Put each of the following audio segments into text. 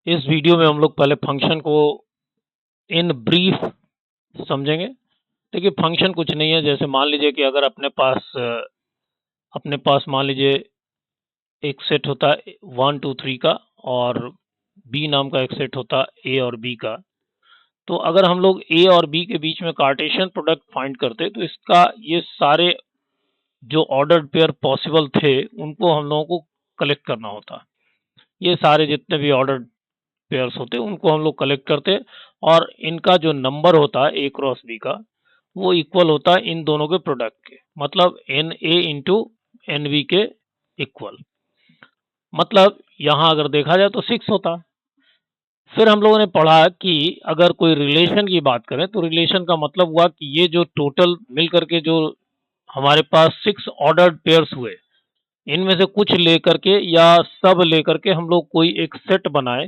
इस वीडियो में हम लोग पहले फंक्शन को इन ब्रीफ समझेंगे। देखिए फंक्शन कुछ नहीं है, जैसे मान लीजिए कि अगर अपने पास मान लीजिए एक सेट होता है 1 2 3 का और बी नाम का एक सेट होता है ए और बी का। तो अगर हम लोग ए और बी के बीच में कार्टेशियन प्रोडक्ट फाइंड करते तो इसका ये सारे जो ऑर्डर्ड पेयर पॉसिबल थे उनको हम लोगों को कलेक्ट करना होता। ये सारे जितने भी ऑर्डर्ड पेयर्स होते उनको हम लोग कलेक्ट करते और इनका जो नंबर होता है ए क्रॉस बी का वो इक्वल होता है इन दोनों के प्रोडक्ट के, मतलब N A into N B के इक्वल। मतलब यहाँ अगर देखा जाए तो 6 होता। फिर हम लोगों ने पढ़ा कि अगर कोई रिलेशन की बात करें तो रिलेशन का मतलब हुआ कि ये जो टोटल मिल करके जो हमारे पास 6 ऑर्डर्ड पेयर्स हुए, इनमें से कुछ लेकर के या सब लेकर के हम लोग कोई एक सेट बनाए।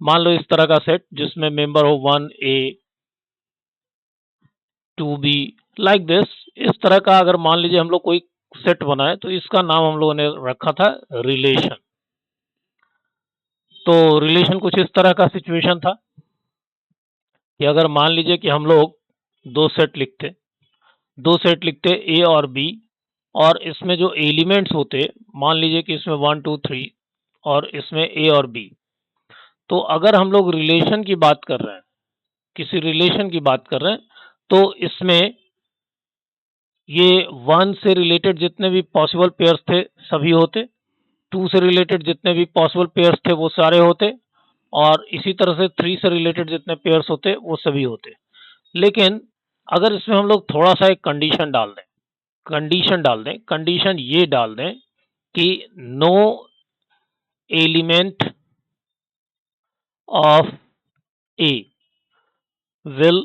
मान लो इस तरह का सेट जिसमें मेंबर हो 1A 2B लाइक दिस। इस तरह का अगर मान लीजिए हम लोग कोई सेट बनाए तो इसका नाम हम लोगों ने रखा था रिलेशन। तो रिलेशन कुछ इस तरह का सिचुएशन था कि अगर मान लीजिए कि हम लोग दो सेट लिखते ए और बी, और इसमें जो एलिमेंट्स होते मान लीजिए कि इसमें 1 2 3 और इसमें ए और बी। तो अगर हम लोग रिलेशन की बात कर रहे हैं, किसी रिलेशन की बात कर रहे हैं, तो इसमें ये 1 से रिलेटेड जितने भी पॉसिबल पेयर्स थे सभी होते, 2 से रिलेटेड जितने भी पॉसिबल पेयर्स थे वो सारे होते, और इसी तरह से 3 से रिलेटेड जितने पेयर्स होते वो सभी होते। लेकिन अगर इसमें हम लोग थोड़ा सा एक कंडीशन डाल दें, कंडीशन ये डाल दें कि no element of A will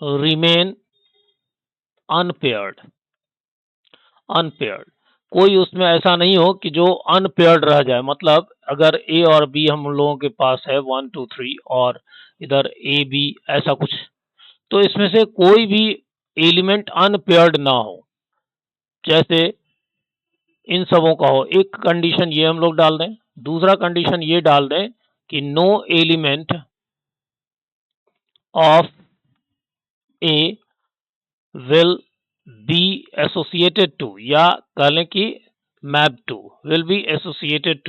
remain unpaired. कोई उसमें ऐसा नहीं हो कि जो अनपेयर्ड रह जाए। मतलब अगर ए और बी हम लोगों के पास है 1 2 3 और इधर ए बी ऐसा कुछ, तो इसमें से कोई भी एलिमेंट अनपेयर्ड ना हो, जैसे इन सबों का हो। एक कंडीशन ये हम लोग डाल दें, दूसरा कंडीशन ये डाल दें कि no element of A will be associated to, या कह लें कि map to, will be associated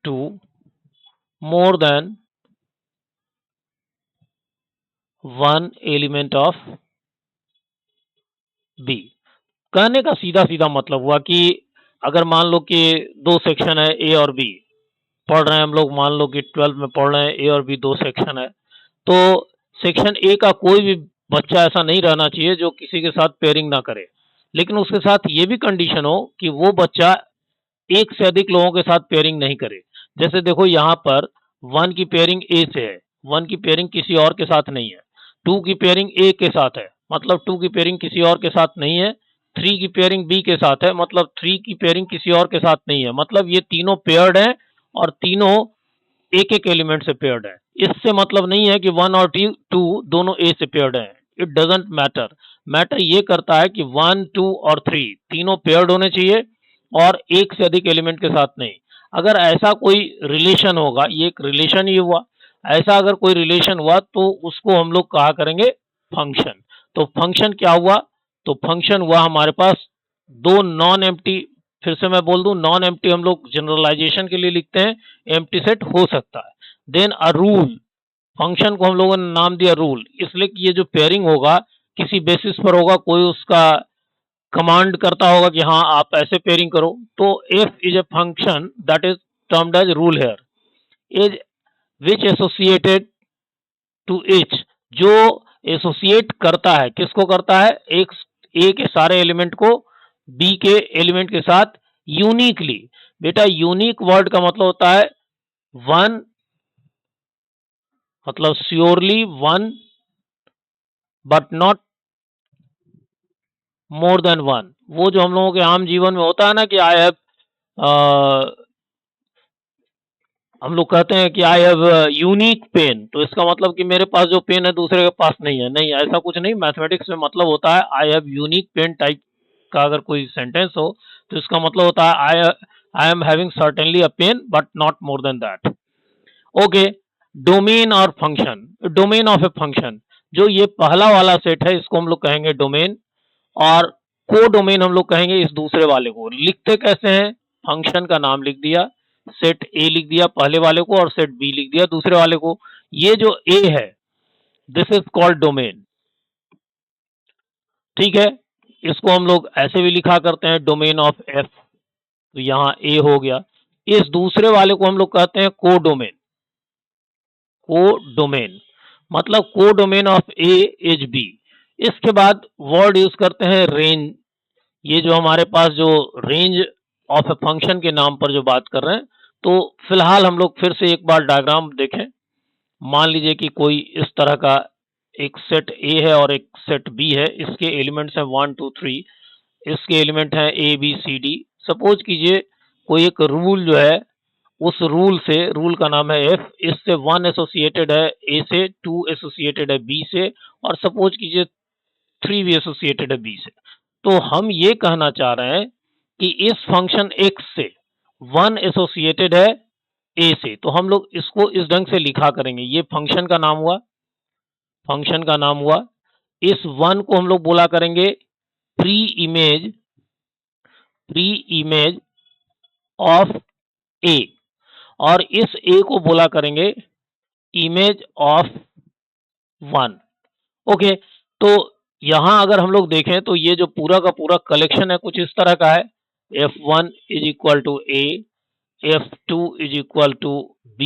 to more than one element of B. कहने का सीधा सीधा मतलब हुआ कि अगर मान लो कि दो सेक्शन है ए और बी, पढ़ रहे हैं हम लोग, मान लो कि 12 में पढ़ रहे हैं, ए और बी दो सेक्शन है, तो सेक्शन ए का कोई भी बच्चा ऐसा नहीं रहना चाहिए जो किसी के साथ पेयरिंग ना करे। लेकिन उसके साथ ये भी कंडीशन हो कि वो बच्चा एक से अधिक लोगों के साथ पेयरिंग नहीं करे। जैसे देखो यहाँ पर 1 की पेयरिंग ए से है, 1 की पेयरिंग किसी और के साथ नहीं है, 2 की पेयरिंग ए के साथ है, मतलब 2 की पेयरिंग किसी और के साथ नहीं है, 3 की पेयरिंग बी के साथ है, मतलब 3 की पेयरिंग किसी और के साथ नहीं है। मतलब ये तीनों पेयर्ड हैं और तीनों एक एक एलिमेंट से पेयर्ड है। इससे मतलब नहीं है कि 1 और 2 दोनों ए से पेयर्ड हैं। It doesn't matter. मैटर ये करता है कि 1 2 और 3 तीनों पेयर्ड होने चाहिए और एक से अधिक एलिमेंट के साथ नहीं। अगर ऐसा कोई रिलेशन होगा, ये एक रिलेशन ही हुआ, ऐसा अगर कोई रिलेशन हुआ तो उसको हम लोग कहा करेंगे फंक्शन। तो फंक्शन क्या हुआ? तो फंक्शन हुआ हमारे पास दो नॉन एम्प्टी। फिर से मैं बोल दूं, नॉन एम्प्टी हम लोग जनरलाइजेशन के लिए लिखते हैं, एम्प्टी सेट हो सकता है। देन अ रूल, फंक्शन को हम लोगों ने नाम दिया रूल, इसलिए कि ये जो पेयरिंग होगा किसी बेसिस पर होगा, कोई उसका कमांड करता होगा कि हाँ आप ऐसे पेयरिंग करो। तो F is a function that is termed as rule here, is which associated to each, जो एसोसिएट करता है, किसको करता है? एक ए के सारे एलिमेंट को बी के एलिमेंट के साथ यूनिकली। बेटा यूनिक वर्ड का मतलब होता है वन, मतलब surely one but not more than one. वो जो हम लोगों के आम जीवन में होता है ना कि आई हैव, हम लोग कहते हैं कि आई हैव यूनिक पेन, तो इसका मतलब कि मेरे पास जो पेन है दूसरे के पास नहीं है। नहीं, ऐसा कुछ नहीं। मैथमेटिक्स में मतलब होता है I have unique pen type का अगर कोई सेंटेंस हो तो इसका मतलब होता है I am having certainly a pen but not more than that. Okay, domain और function, domain of a function, जो ये पहला वाला सेट है इसको हम लोग कहेंगे डोमेन, और को डोमेन हम लोग कहेंगे इस दूसरे वाले को। लिखते कैसे हैं? फंक्शन का नाम लिख दिया, सेट ए लिख दिया पहले वाले को, और सेट बी लिख दिया दूसरे वाले को। ये जो ए है दिस इज कॉल्ड डोमेन, ठीक है। इसको हम लोग ऐसे भी लिखा करते हैं डोमेन ऑफ एफ, तो यहाँ ए हो गया। इस दूसरे वाले को हम लोग कहते हैं को डोमेन, को डोमेन मतलब codomain of A is B. इसके बाद वर्ड यूज करते हैं रेंज, ये जो हमारे पास जो रेंज ऑफ ए फंक्शन के नाम पर जो बात कर रहे हैं, तो फिलहाल हम लोग फिर से एक बार डायग्राम देखें। मान लीजिए कि कोई इस तरह का एक सेट ए है और एक सेट बी है, इसके एलिमेंट्स हैं 1 2 3, इसके एलिमेंट हैं A B C D. Suppose कीजिए कोई एक रूल जो है, उस रूल से, रूल का नाम है एफ, इससे 1 एसोसिएटेड है ए से, 2 एसोसिएटेड है बी से, और सपोज कीजिए 3 भी एसोसिएटेड है बी से। तो हम ये कहना चाह रहे हैं कि इस फंक्शन x से 1 एसोसिएटेड है a से, तो हम लोग इसको इस ढंग से लिखा करेंगे। ये फंक्शन का नाम हुआ, फंक्शन का नाम हुआ। इस 1 को हम लोग बोला करेंगे प्री इमेज ऑफ a, और इस a को बोला करेंगे इमेज ऑफ 1। ओके, तो यहां अगर हम लोग देखें तो ये जो पूरा का पूरा कलेक्शन है कुछ इस तरह का है। f1 is equal to a, f2 is equal to b,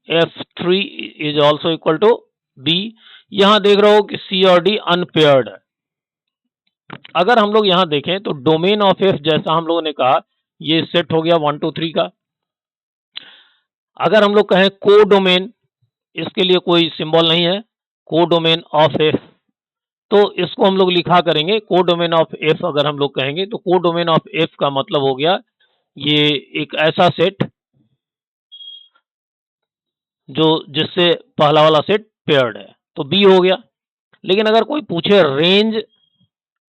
f3 is also equal to b। यहां देख रहे हो कि c और d अनपेयर्ड है। अगर हम लोग यहां देखें तो डोमेन ऑफ f, जैसा हम लोगों ने कहा, ये सेट हो गया 1 2 3 का। अगर हम लोग कहें को डोमेन, इसके लिए कोई सिंबल नहीं है, को डोमेन ऑफ f, तो इसको हम लोग लिखा करेंगे को डोमेन ऑफ एफ। अगर हम लोग कहेंगे तो को डोमेन ऑफ एफ का मतलब हो गया ये एक ऐसा सेट जो जिससे पहला वाला सेट पेयर्ड है, तो बी हो गया। लेकिन अगर कोई पूछे रेंज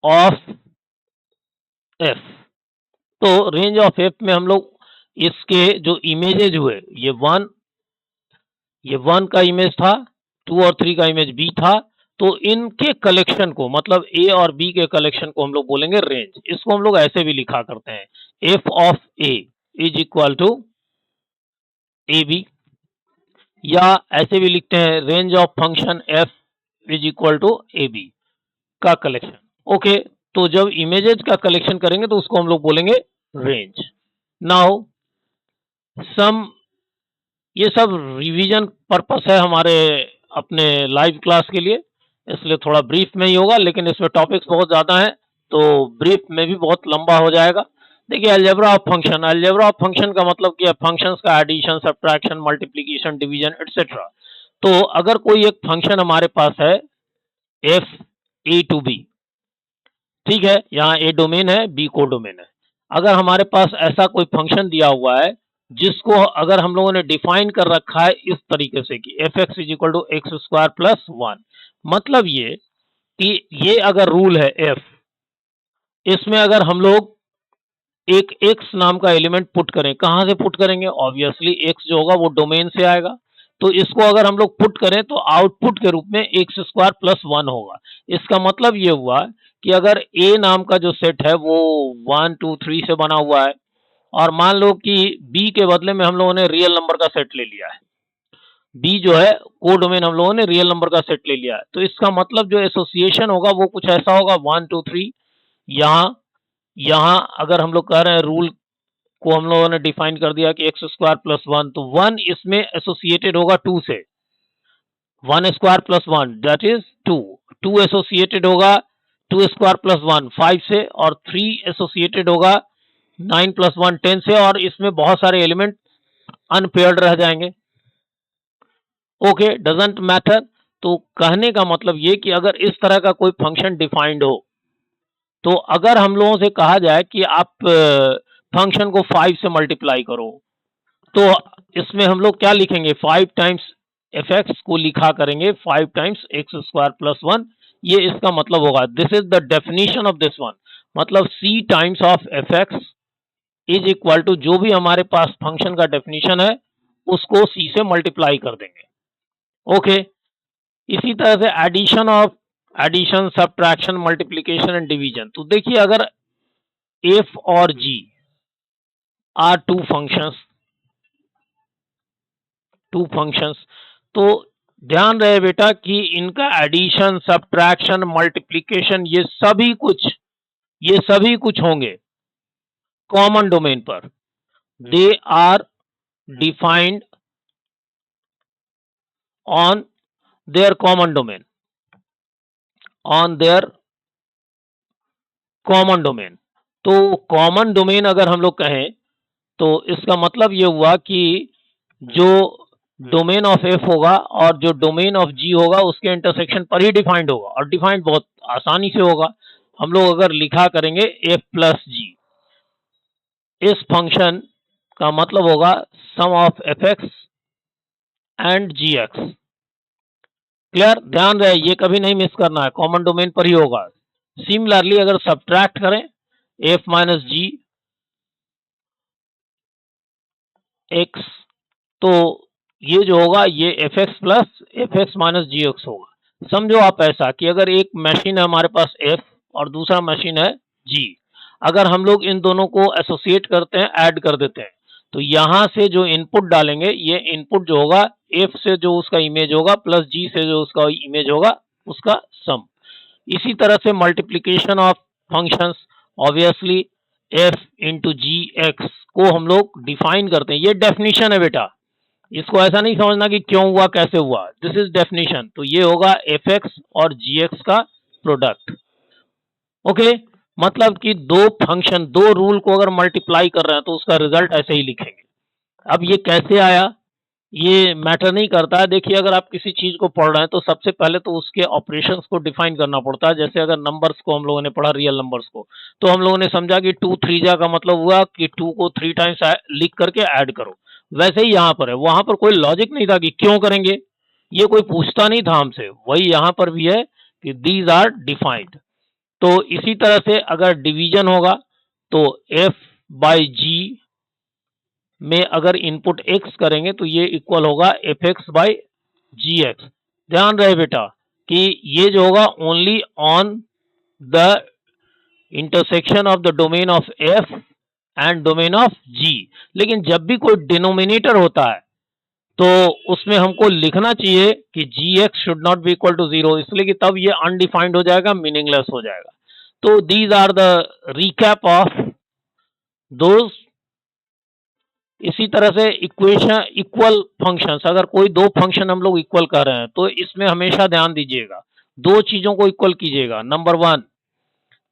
ऑफ एफ, तो रेंज ऑफ एफ में हम लोग इसके जो इमेजेज हुए, ये 1 का इमेज था, 2 और 3 का इमेज बी था, तो इनके कलेक्शन को, मतलब ए और बी के कलेक्शन को हम लोग बोलेंगे रेंज। इसको हम लोग ऐसे भी लिखा करते हैं, F of A is equal to A B, या ऐसे भी लिखते हैं range of function F is equal to A B का कलेक्शन। ओके, तो जब इमेजेस का कलेक्शन करेंगे तो उसको हम लोग बोलेंगे रेंज। नाउ सम, ये सब रिवीजन पर्पस है हमारे अपने लाइव क्लास के लिए, इसलिए थोड़ा ब्रीफ में ही होगा, लेकिन इसमें टॉपिक्स बहुत ज़्यादा हैं तो ब्रीफ में भी बहुत लंबा हो जाएगा। देखिए algebra of function, algebra of function का मतलब क्या है? फंक्शंस का addition, subtraction, multiplication, division etcetera. तो अगर कोई एक फंक्शन हमारे पास है एफ ए टू बी, ठीक है, यहाँ ए डोमेन है, बी को डोमेन है। अगर हमारे पास ऐसा कोई फंक्शन दिया हुआ है जिसको अगर हम लोगों ने डिफाइन कर रखा है इस तरीके से कि F X is equal to x square plus 1, मतलब ये कि ये अगर रूल है एफ, इसमें अगर हम लोग एक x नाम का एलिमेंट पुट करें, कहां से पुट करेंगे? ऑब्वियसली x जो होगा वो डोमेन से आएगा, तो इसको अगर हम लोग पुट करें तो आउटपुट के रूप में एक्स स्क्वायर प्लस 1 होगा। इसका मतलब ये हुआ कि अगर a नाम का जो सेट है वो 1 2 3 से बना हुआ है, और मान लो कि b के बदले में हम लोगों ने रियल नंबर का सेट ले लिया है, b जो है को डोमेन हम लोगों ने रियल नंबर का सेट ले लिया है, तो इसका मतलब जो एसोसिएशन होगा वो कुछ ऐसा होगा 1 2 3। यहाँ अगर हम लोग कह रहे हैं रूल को हम लोगों ने डिफाइन कर दिया कि एक्स स्क्वायर प्लस 1, तो 1 इसमें एसोसिएटेड होगा 2 से, 1 square plus 1 that is 2, 2 associated होगा 2 स्क्वायर प्लस 1 5 से, और 3 एसोसिएटेड होगा 9 प्लस 1 10 से, और इसमें बहुत सारे एलिमेंट अनपेयर्ड रह जाएंगे। Okay, doesn't matter. तो कहने का मतलब ये कि अगर इस तरह का कोई फंक्शन डिफाइंड हो, तो अगर हम लोगों से कहा जाए कि आप फंक्शन को 5 से मल्टीप्लाई करो, तो इसमें हम लोग क्या लिखेंगे? 5 टाइम्स एफ एक्स को लिखा करेंगे 5 टाइम्स एक्स स्क्वायर प्लस 1, ये इसका मतलब होगा। This is the definition of this one, मतलब c times of F X is equal to जो भी हमारे पास फंक्शन का डेफिनेशन है उसको सी से मल्टीप्लाई कर देंगे। ओके, इसी तरह से addition subtraction multiplication and division. तो देखिए अगर एफ और जी आर टू फंक्शंस, तो ध्यान रहे बेटा कि इनका एडिशन सब्ट्रैक्शन मल्टीप्लिकेशन ये सभी कुछ होंगे कॉमन डोमेन पर। They are defined on their common domain. तो कॉमन डोमेन अगर हम लोग कहें तो इसका मतलब ये हुआ कि जो डोमेन ऑफ एफ होगा और जो डोमेन ऑफ जी होगा उसके इंटरसेक्शन पर ही डिफाइंड होगा, और डिफाइंड बहुत आसानी से होगा। हम लोग अगर लिखा करेंगे एफ प्लस जी, इस फंक्शन का मतलब होगा sum of F x and g x. Clear, ध्यान रहे ये कभी नहीं मिस करना है, कॉमन डोमेन पर ही होगा। सिमिलरली अगर सब्ट्रैक्ट करें एफ माइनस जी एक्स, तो ये जो होगा ये f x plus f x minus g x होगा। समझो आप ऐसा कि अगर एक मशीन है हमारे पास एफ और दूसरा मशीन है जी, अगर हम लोग इन दोनों को एसोसिएट करते हैं, ऐड कर देते हैं, तो यहां से जो इनपुट डालेंगे ये इनपुट जो होगा एफ से जो उसका इमेज होगा प्लस जी से जो उसका इमेज होगा उसका सम। इसी तरह से multiplication of functions, obviously F into G X को हम लोग डिफाइन करते हैं, ये डेफिनेशन है बेटा, इसको ऐसा नहीं समझना कि क्यों हुआ कैसे हुआ, दिस इज डेफिनेशन। तो ये होगा एफ एक्स और जी एक्स का प्रोडक्ट। ओके, मतलब कि दो रूल को अगर मल्टीप्लाई कर रहे हैं तो उसका रिजल्ट ऐसे ही लिखेंगे। अब ये कैसे आया ये मैटर नहीं करता है। देखिए अगर आप किसी चीज को पढ़ रहे हैं तो सबसे पहले तो उसके ऑपरेशंस को डिफाइन करना पड़ता है। जैसे अगर नंबर्स को हम लोगों ने पढ़ा, रियल नंबर्स को, तो हम लोगों ने समझा कि 2 3 जा का मतलब हुआ कि 2 को 3 टाइम्स लिख करके ऐड करो। वैसे ही यहाँ पर है, वहां पर कोई लॉजिक नहीं था कि क्यों करेंगे, ये कोई पूछता नहीं था हमसे, वही यहाँ पर भी है कि दीज आर डिफाइंड। तो इसी तरह से अगर डिवीजन होगा तो एफ बाई जी में अगर इनपुट x करेंगे तो ये इक्वल होगा F X by G X. ध्यान रहे बेटा कि ये जो होगा only on the intersection of the domain of f and domain of g। लेकिन जब भी कोई डिनोमिनेटर होता है तो उसमें हमको लिखना चाहिए कि g x should not be equal to 0, इसलिए कि तब ये अनडिफाइंड हो जाएगा, मीनिंगलेस हो जाएगा। तो these are the recap of those. इसी तरह से इक्वेशन इक्वल फंक्शंस, अगर कोई दो फंक्शन हम लोग इक्वल कर रहे हैं तो इसमें हमेशा ध्यान दीजिएगा, दो चीजों को इक्वल कीजिएगा। Number one,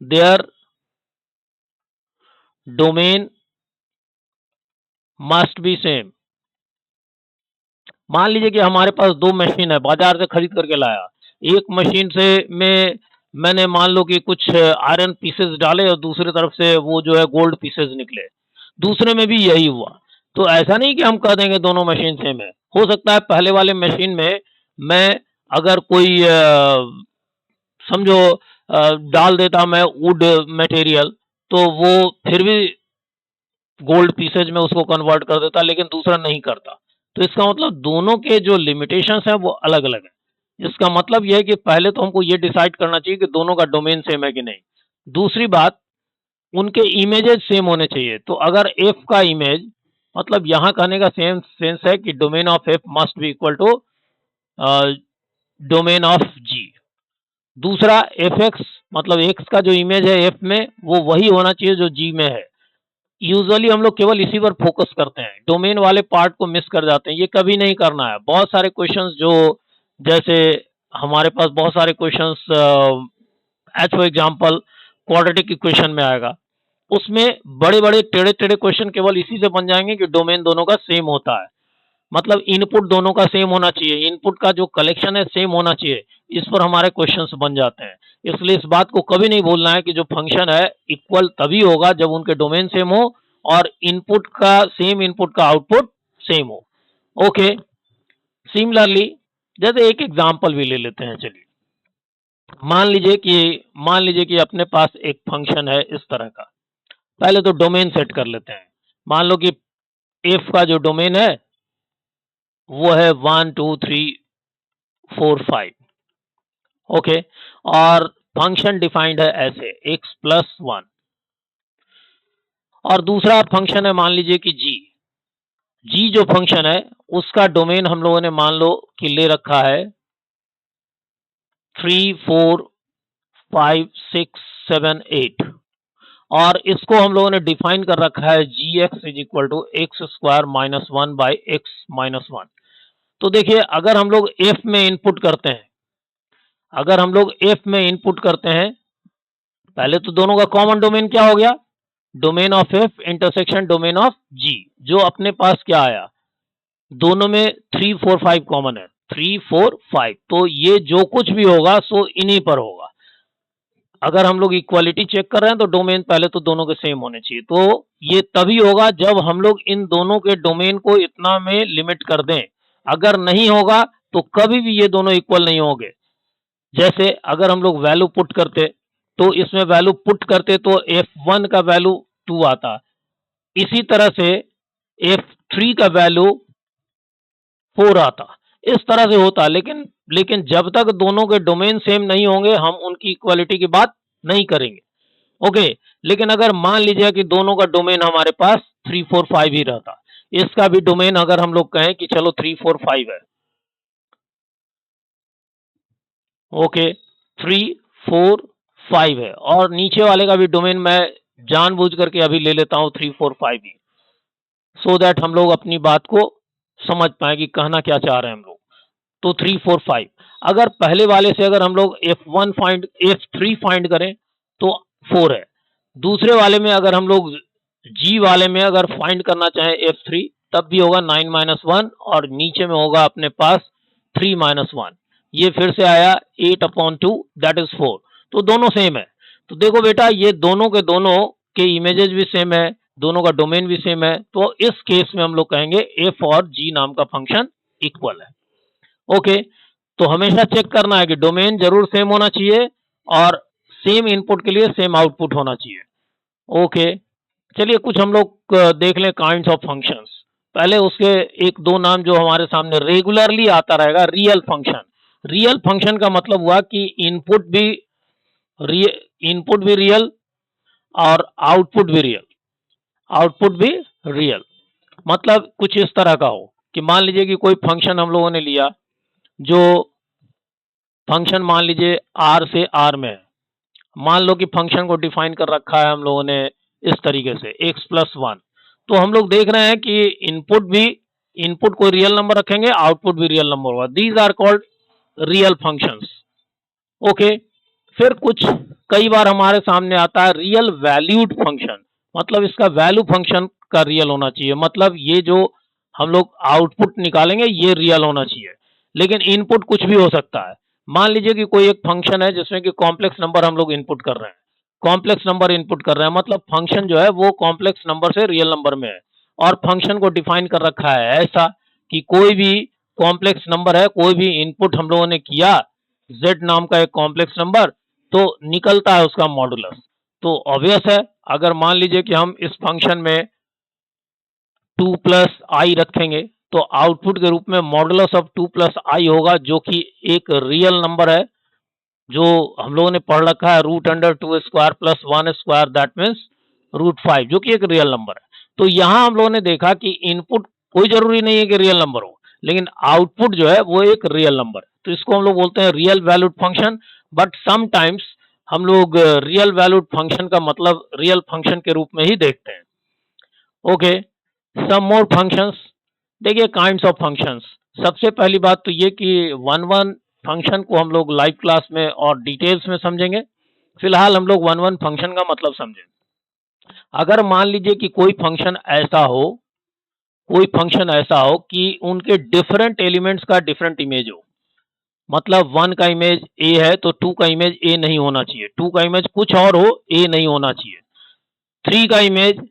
there domain must B same. मान लीजिए कि हमारे पास दो मशीन है, बाजार से खरीद करके लाया, एक मशीन से में मैंने मान लो कि कुछ आयरन पीसेस डाले और दूसरी तरफ से वो जो है गोल्ड पीसेस निकले, दूसरे में भी यही हुआ। तो ऐसा नहीं कि हम कह देंगे दोनों मशीन सेम है, हो सकता है पहले वाले मशीन में मैं अगर कोई समझो डाल देता मैं वुड मटेरियल, तो वो फिर भी गोल्ड पीसेज में उसको कन्वर्ट कर देता, लेकिन दूसरा नहीं करता। तो इसका मतलब दोनों के जो लिमिटेशंस हैं वो अलग अलग है। इसका मतलब यह है कि पहले तो हमको ये डिसाइड करना चाहिए कि दोनों का डोमेन सेम है कि नहीं। दूसरी बात, उनके इमेजेस सेम होने चाहिए। तो अगर एफ का इमेज, मतलब यहाँ कहने का सेम सेंस है कि domain of f must be equal to domain of g. दूसरा एफ एक्स, मतलब एक्स का जो इमेज है एफ में वो वही होना चाहिए जो जी में है। यूजुअली हम लोग केवल इसी पर फोकस करते हैं, डोमेन वाले पार्ट को मिस कर जाते हैं, ये कभी नहीं करना है। बहुत सारे क्वेश्चंस जो जैसे हमारे पास बहुत सारे questions as for example quadratic equation में आएगा, उसमें बड़े बड़े टेढ़े टेढ़े क्वेश्चन केवल इसी से बन जाएंगे कि डोमेन दोनों का सेम होता है, मतलब इनपुट दोनों का सेम होना चाहिए, इनपुट का जो कलेक्शन है सेम होना चाहिए, इस पर हमारे क्वेश्चंस बन जाते हैं। इसलिए इस बात को कभी नहीं भूलना है कि जो फंक्शन है इक्वल तभी होगा जब उनके डोमेन सेम हो और इनपुट का सेम, इनपुट का आउटपुट सेम हो। ओके, सिमिलरली जैसे एक एग्जांपल भी ले लेते हैं, चलिए मान लीजिए कि अपने पास एक फंक्शन है इस तरह का। पहले तो डोमेन सेट कर लेते हैं। मान लो कि एफ का जो डोमेन है वो है 1 2 3 4 5। ओके, और फंक्शन डिफाइंड है ऐसे x प्लस 1, और दूसरा फंक्शन है मान लीजिए कि जी जो फंक्शन है उसका डोमेन हम लोगों ने मान लो कि ले रखा है 3 4 5 6 7 8, और इसको हम लोगों ने डिफाइन कर रखा है g x is equal to x square minus 1 by x minus 1। तो देखिए, अगर हम लोग एफ में इनपुट करते हैं, अगर हम लोग एफ में इनपुट करते हैं, पहले तो दोनों का कॉमन डोमेन क्या हो गया, domain of f intersection domain of g, जो अपने पास क्या आया, दोनों में 3 4 5 कॉमन है, 3 4 5, तो ये जो कुछ भी होगा सो इन्हीं पर होगा। अगर हम लोग इक्वालिटी चेक कर रहे हैं तो डोमेन पहले तो दोनों के सेम होने चाहिए, तो ये तभी होगा जब हम लोग इन दोनों के डोमेन को इतना में लिमिट कर दें। अगर नहीं होगा तो कभी भी ये दोनों इक्वल नहीं होंगे। जैसे अगर हम लोग वैल्यू पुट करते, तो इसमें वैल्यू पुट करते तो f1 का वैल्यू 2 आता, इसी तरह से f3 का वैल्यू 4 आता, इस तरह से होता। लेकिन लेकिन जब तक दोनों के डोमेन सेम नहीं होंगे हम उनकी इक्वालिटी की बात नहीं करेंगे। ओके, लेकिन अगर मान लीजिए कि दोनों का डोमेन हमारे पास 3 4 5 ही रहता, इसका भी डोमेन अगर हम लोग कहें कि चलो 3 4 5 है, ओके 3 4 5 है, और नीचे वाले का भी डोमेन मैं जानबूझ करके अभी ले लेता हूं 3 4 5 ही, सो दैट हम लोग अपनी बात को समझ पाए कि कहना क्या चाह रहे हैं हम लोग। तो 3 4 5, अगर पहले वाले से अगर हम लोग f3 फाइंड करें तो 4 है, दूसरे वाले में अगर हम लोग जी वाले में अगर फाइंड करना चाहें f3 तब भी होगा 9 माइनस 1, और नीचे में होगा अपने पास 3 माइनस 1, ये फिर से आया 8 अपॉन 2 दैट इज 4। तो दोनों सेम है। तो देखो बेटा, ये दोनों के इमेजेस भी सेम है, दोनों का डोमेन भी सेम है, तो इस केस में हम लोग कहेंगे एफ और जी नाम का फंक्शन इक्वल है। ओके, तो हमेशा चेक करना है कि डोमेन जरूर सेम होना चाहिए और सेम इनपुट के लिए सेम आउटपुट होना चाहिए। ओके, चलिए कुछ हम लोग देख लें काइंड्स ऑफ फंक्शंस। पहले उसके एक दो नाम जो हमारे सामने रेगुलरली आता रहेगा, रियल फंक्शन। रियल फंक्शन का मतलब हुआ कि इनपुट भी रियल और आउटपुट भी रियल, आउटपुट भी रियल। मतलब कुछ इस तरह का हो कि मान लीजिए कि कोई फंक्शन हम लोगों ने लिया, जो फंक्शन मान लीजिए आर से आर में है, मान लो कि फंक्शन को डिफाइन कर रखा है हम लोगों ने इस तरीके से x प्लस 1, तो हम लोग देख रहे हैं कि इनपुट कोई रियल नंबर रखेंगे, आउटपुट भी रियल नंबर होगा, these are called real functions. Okay, फिर कुछ कई बार हमारे सामने आता है रियल वैल्यूड फंक्शन, मतलब इसका वैल्यू फंक्शन का रियल होना चाहिए, मतलब ये जो हम लोग आउटपुट निकालेंगे ये रियल होना चाहिए, लेकिन इनपुट कुछ भी हो सकता है। मान लीजिए कि कोई एक फंक्शन है जिसमें कि कॉम्प्लेक्स नंबर हम लोग इनपुट कर रहे हैं, कॉम्प्लेक्स नंबर इनपुट कर रहे हैं, मतलब फंक्शन जो है वो कॉम्प्लेक्स नंबर से रियल नंबर में है, और फंक्शन को डिफाइन कर रखा है ऐसा कि कोई भी कॉम्प्लेक्स नंबर है, कोई भी इनपुट हम लोगों ने किया z नाम का एक कॉम्प्लेक्स नंबर, तो निकलता है उसका मॉडुलस। तो ऑब्वियस है, अगर मान लीजिए कि हम इस फंक्शन में 2 प्लस आई रखेंगे तो आउटपुट के रूप में मॉडुलस ऑफ 2 प्लस आई होगा, जो कि एक रियल नंबर है, जो हम लोगों ने पढ़ रखा है root under 2 square plus 1 square that means root 5, जो कि एक रियल नंबर है। तो यहाँ हम लोगों ने देखा कि इनपुट कोई जरूरी नहीं है कि रियल नंबर हो, लेकिन आउटपुट जो है वो एक रियल नंबर है, तो इसको हम लोग बोलते हैं real valued function. But sometimes हम लोग रियल वैल्यूड फंक्शन का मतलब रियल फंक्शन के रूप में ही देखते हैं। ओके, सम मोर फंक्शंस। देखिए काइंड्स ऑफ फंक्शंस, सबसे पहली बात तो ये कि वन वन फंक्शन को हम लोग लाइव क्लास में और डिटेल्स में समझेंगे, फिलहाल हम लोग वन वन फंक्शन का मतलब समझें। अगर मान लीजिए कि कोई फंक्शन ऐसा हो कि उनके डिफरेंट एलिमेंट्स का डिफरेंट इमेज हो, मतलब 1 का इमेज ए है तो 2 का इमेज ए नहीं होना चाहिए, 2 का इमेज कुछ और हो, ए नहीं होना चाहिए, 3 का इमेज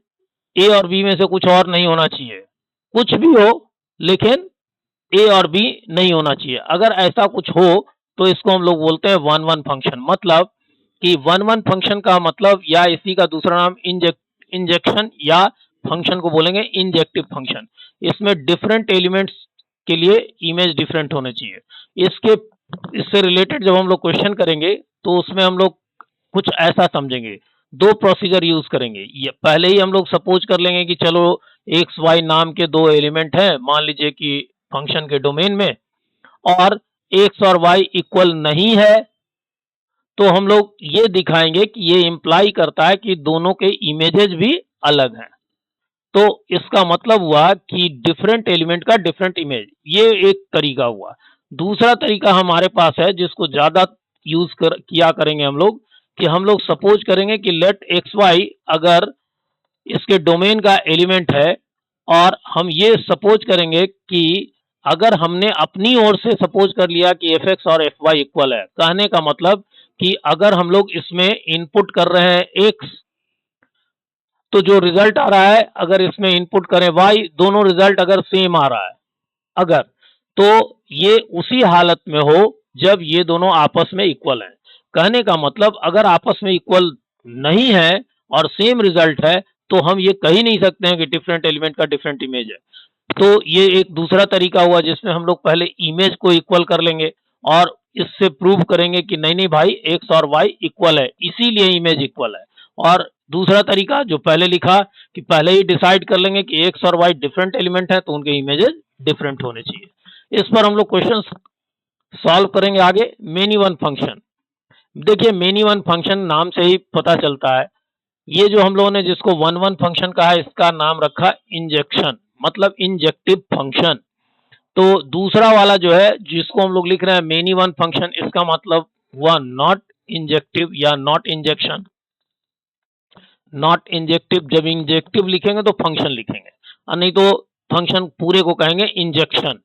ए और बी में से कुछ और नहीं होना चाहिए, कुछ भी हो लेकिन ए और बी नहीं होना चाहिए। अगर ऐसा कुछ हो तो इसको हम लोग बोलते हैं वन वन फंक्शन। मतलब कि वन वन फंक्शन का मतलब, या इसी का दूसरा नाम इंजेक्शन या फंक्शन को बोलेंगे इंजेक्टिव फंक्शन। इसमें डिफरेंट एलिमेंट्स के लिए इमेज डिफरेंट होने चाहिए। इससे रिलेटेड जब हम लोग क्वेश्चन करेंगे तो उसमें हम लोग कुछ ऐसा समझेंगे, दो प्रोसीजर यूज करेंगे। ये पहले ही हम लोग सपोज कर लेंगे कि चलो एक्स वाई नाम के दो एलिमेंट हैं, मान लीजिए कि फंक्शन के डोमेन में, और एक्स और वाई इक्वल नहीं है, तो हम लोग ये दिखाएंगे कि ये इंप्लाई करता है कि दोनों के इमेजेस भी अलग हैं। तो इसका मतलब हुआ कि डिफरेंट एलिमेंट का डिफरेंट इमेज, ये एक तरीका हुआ। दूसरा तरीका हमारे पास है जिसको ज्यादा किया करेंगे हम लोग, कि हम लोग सपोज करेंगे कि लेट एक्स वाई अगर इसके डोमेन का एलिमेंट है, और हम ये सपोज करेंगे कि अगर हमने अपनी ओर से सपोज कर लिया कि एफ एक्स और एफ वाई इक्वल है, कहने का मतलब कि अगर हम लोग इसमें इनपुट कर रहे हैं एक्स, तो जो रिजल्ट आ रहा है अगर इसमें इनपुट करें वाई, दोनों रिजल्ट अगर सेम आ रहा है अगर, तो ये उसी हालत में हो जब ये दोनों आपस में इक्वल हैं। कहने का मतलब अगर आपस में इक्वल नहीं है और सेम रिजल्ट है, तो हम ये कह ही नहीं सकते हैं कि डिफरेंट एलिमेंट का डिफरेंट इमेज है। तो ये एक दूसरा तरीका हुआ जिसमें हम लोग पहले इमेज को इक्वल कर लेंगे और इससे प्रूव करेंगे कि नहीं नहीं भाई एक्स और वाई इक्वल है, इसीलिए इमेज इक्वल है। और दूसरा तरीका जो पहले लिखा कि पहले ही डिसाइड कर लेंगे कि एक्स और वाई डिफरेंट एलिमेंट है, तो उनके इमेजेस डिफरेंट होने चाहिए। इस पर हम लोग क्वेश्चन सॉल्व करेंगे आगे। मेनी वन फंक्शन, देखिए मेनी वन फंक्शन नाम से ही पता चलता है, ये जो हम लोगों ने जिसको वन वन फंक्शन कहा है, इसका नाम रखा इंजेक्शन, मतलब इंजेक्टिव फंक्शन। तो दूसरा वाला जो है जिसको हम लोग लिख रहे हैं मेनी वन फंक्शन, इसका मतलब हुआ नॉट इंजेक्टिव या नॉट इंजेक्शन। नॉट इंजेक्टिव, जब इंजेक्टिव लिखेंगे तो फंक्शन लिखेंगे, और नहीं तो फंक्शन पूरे को कहेंगे इंजेक्शन।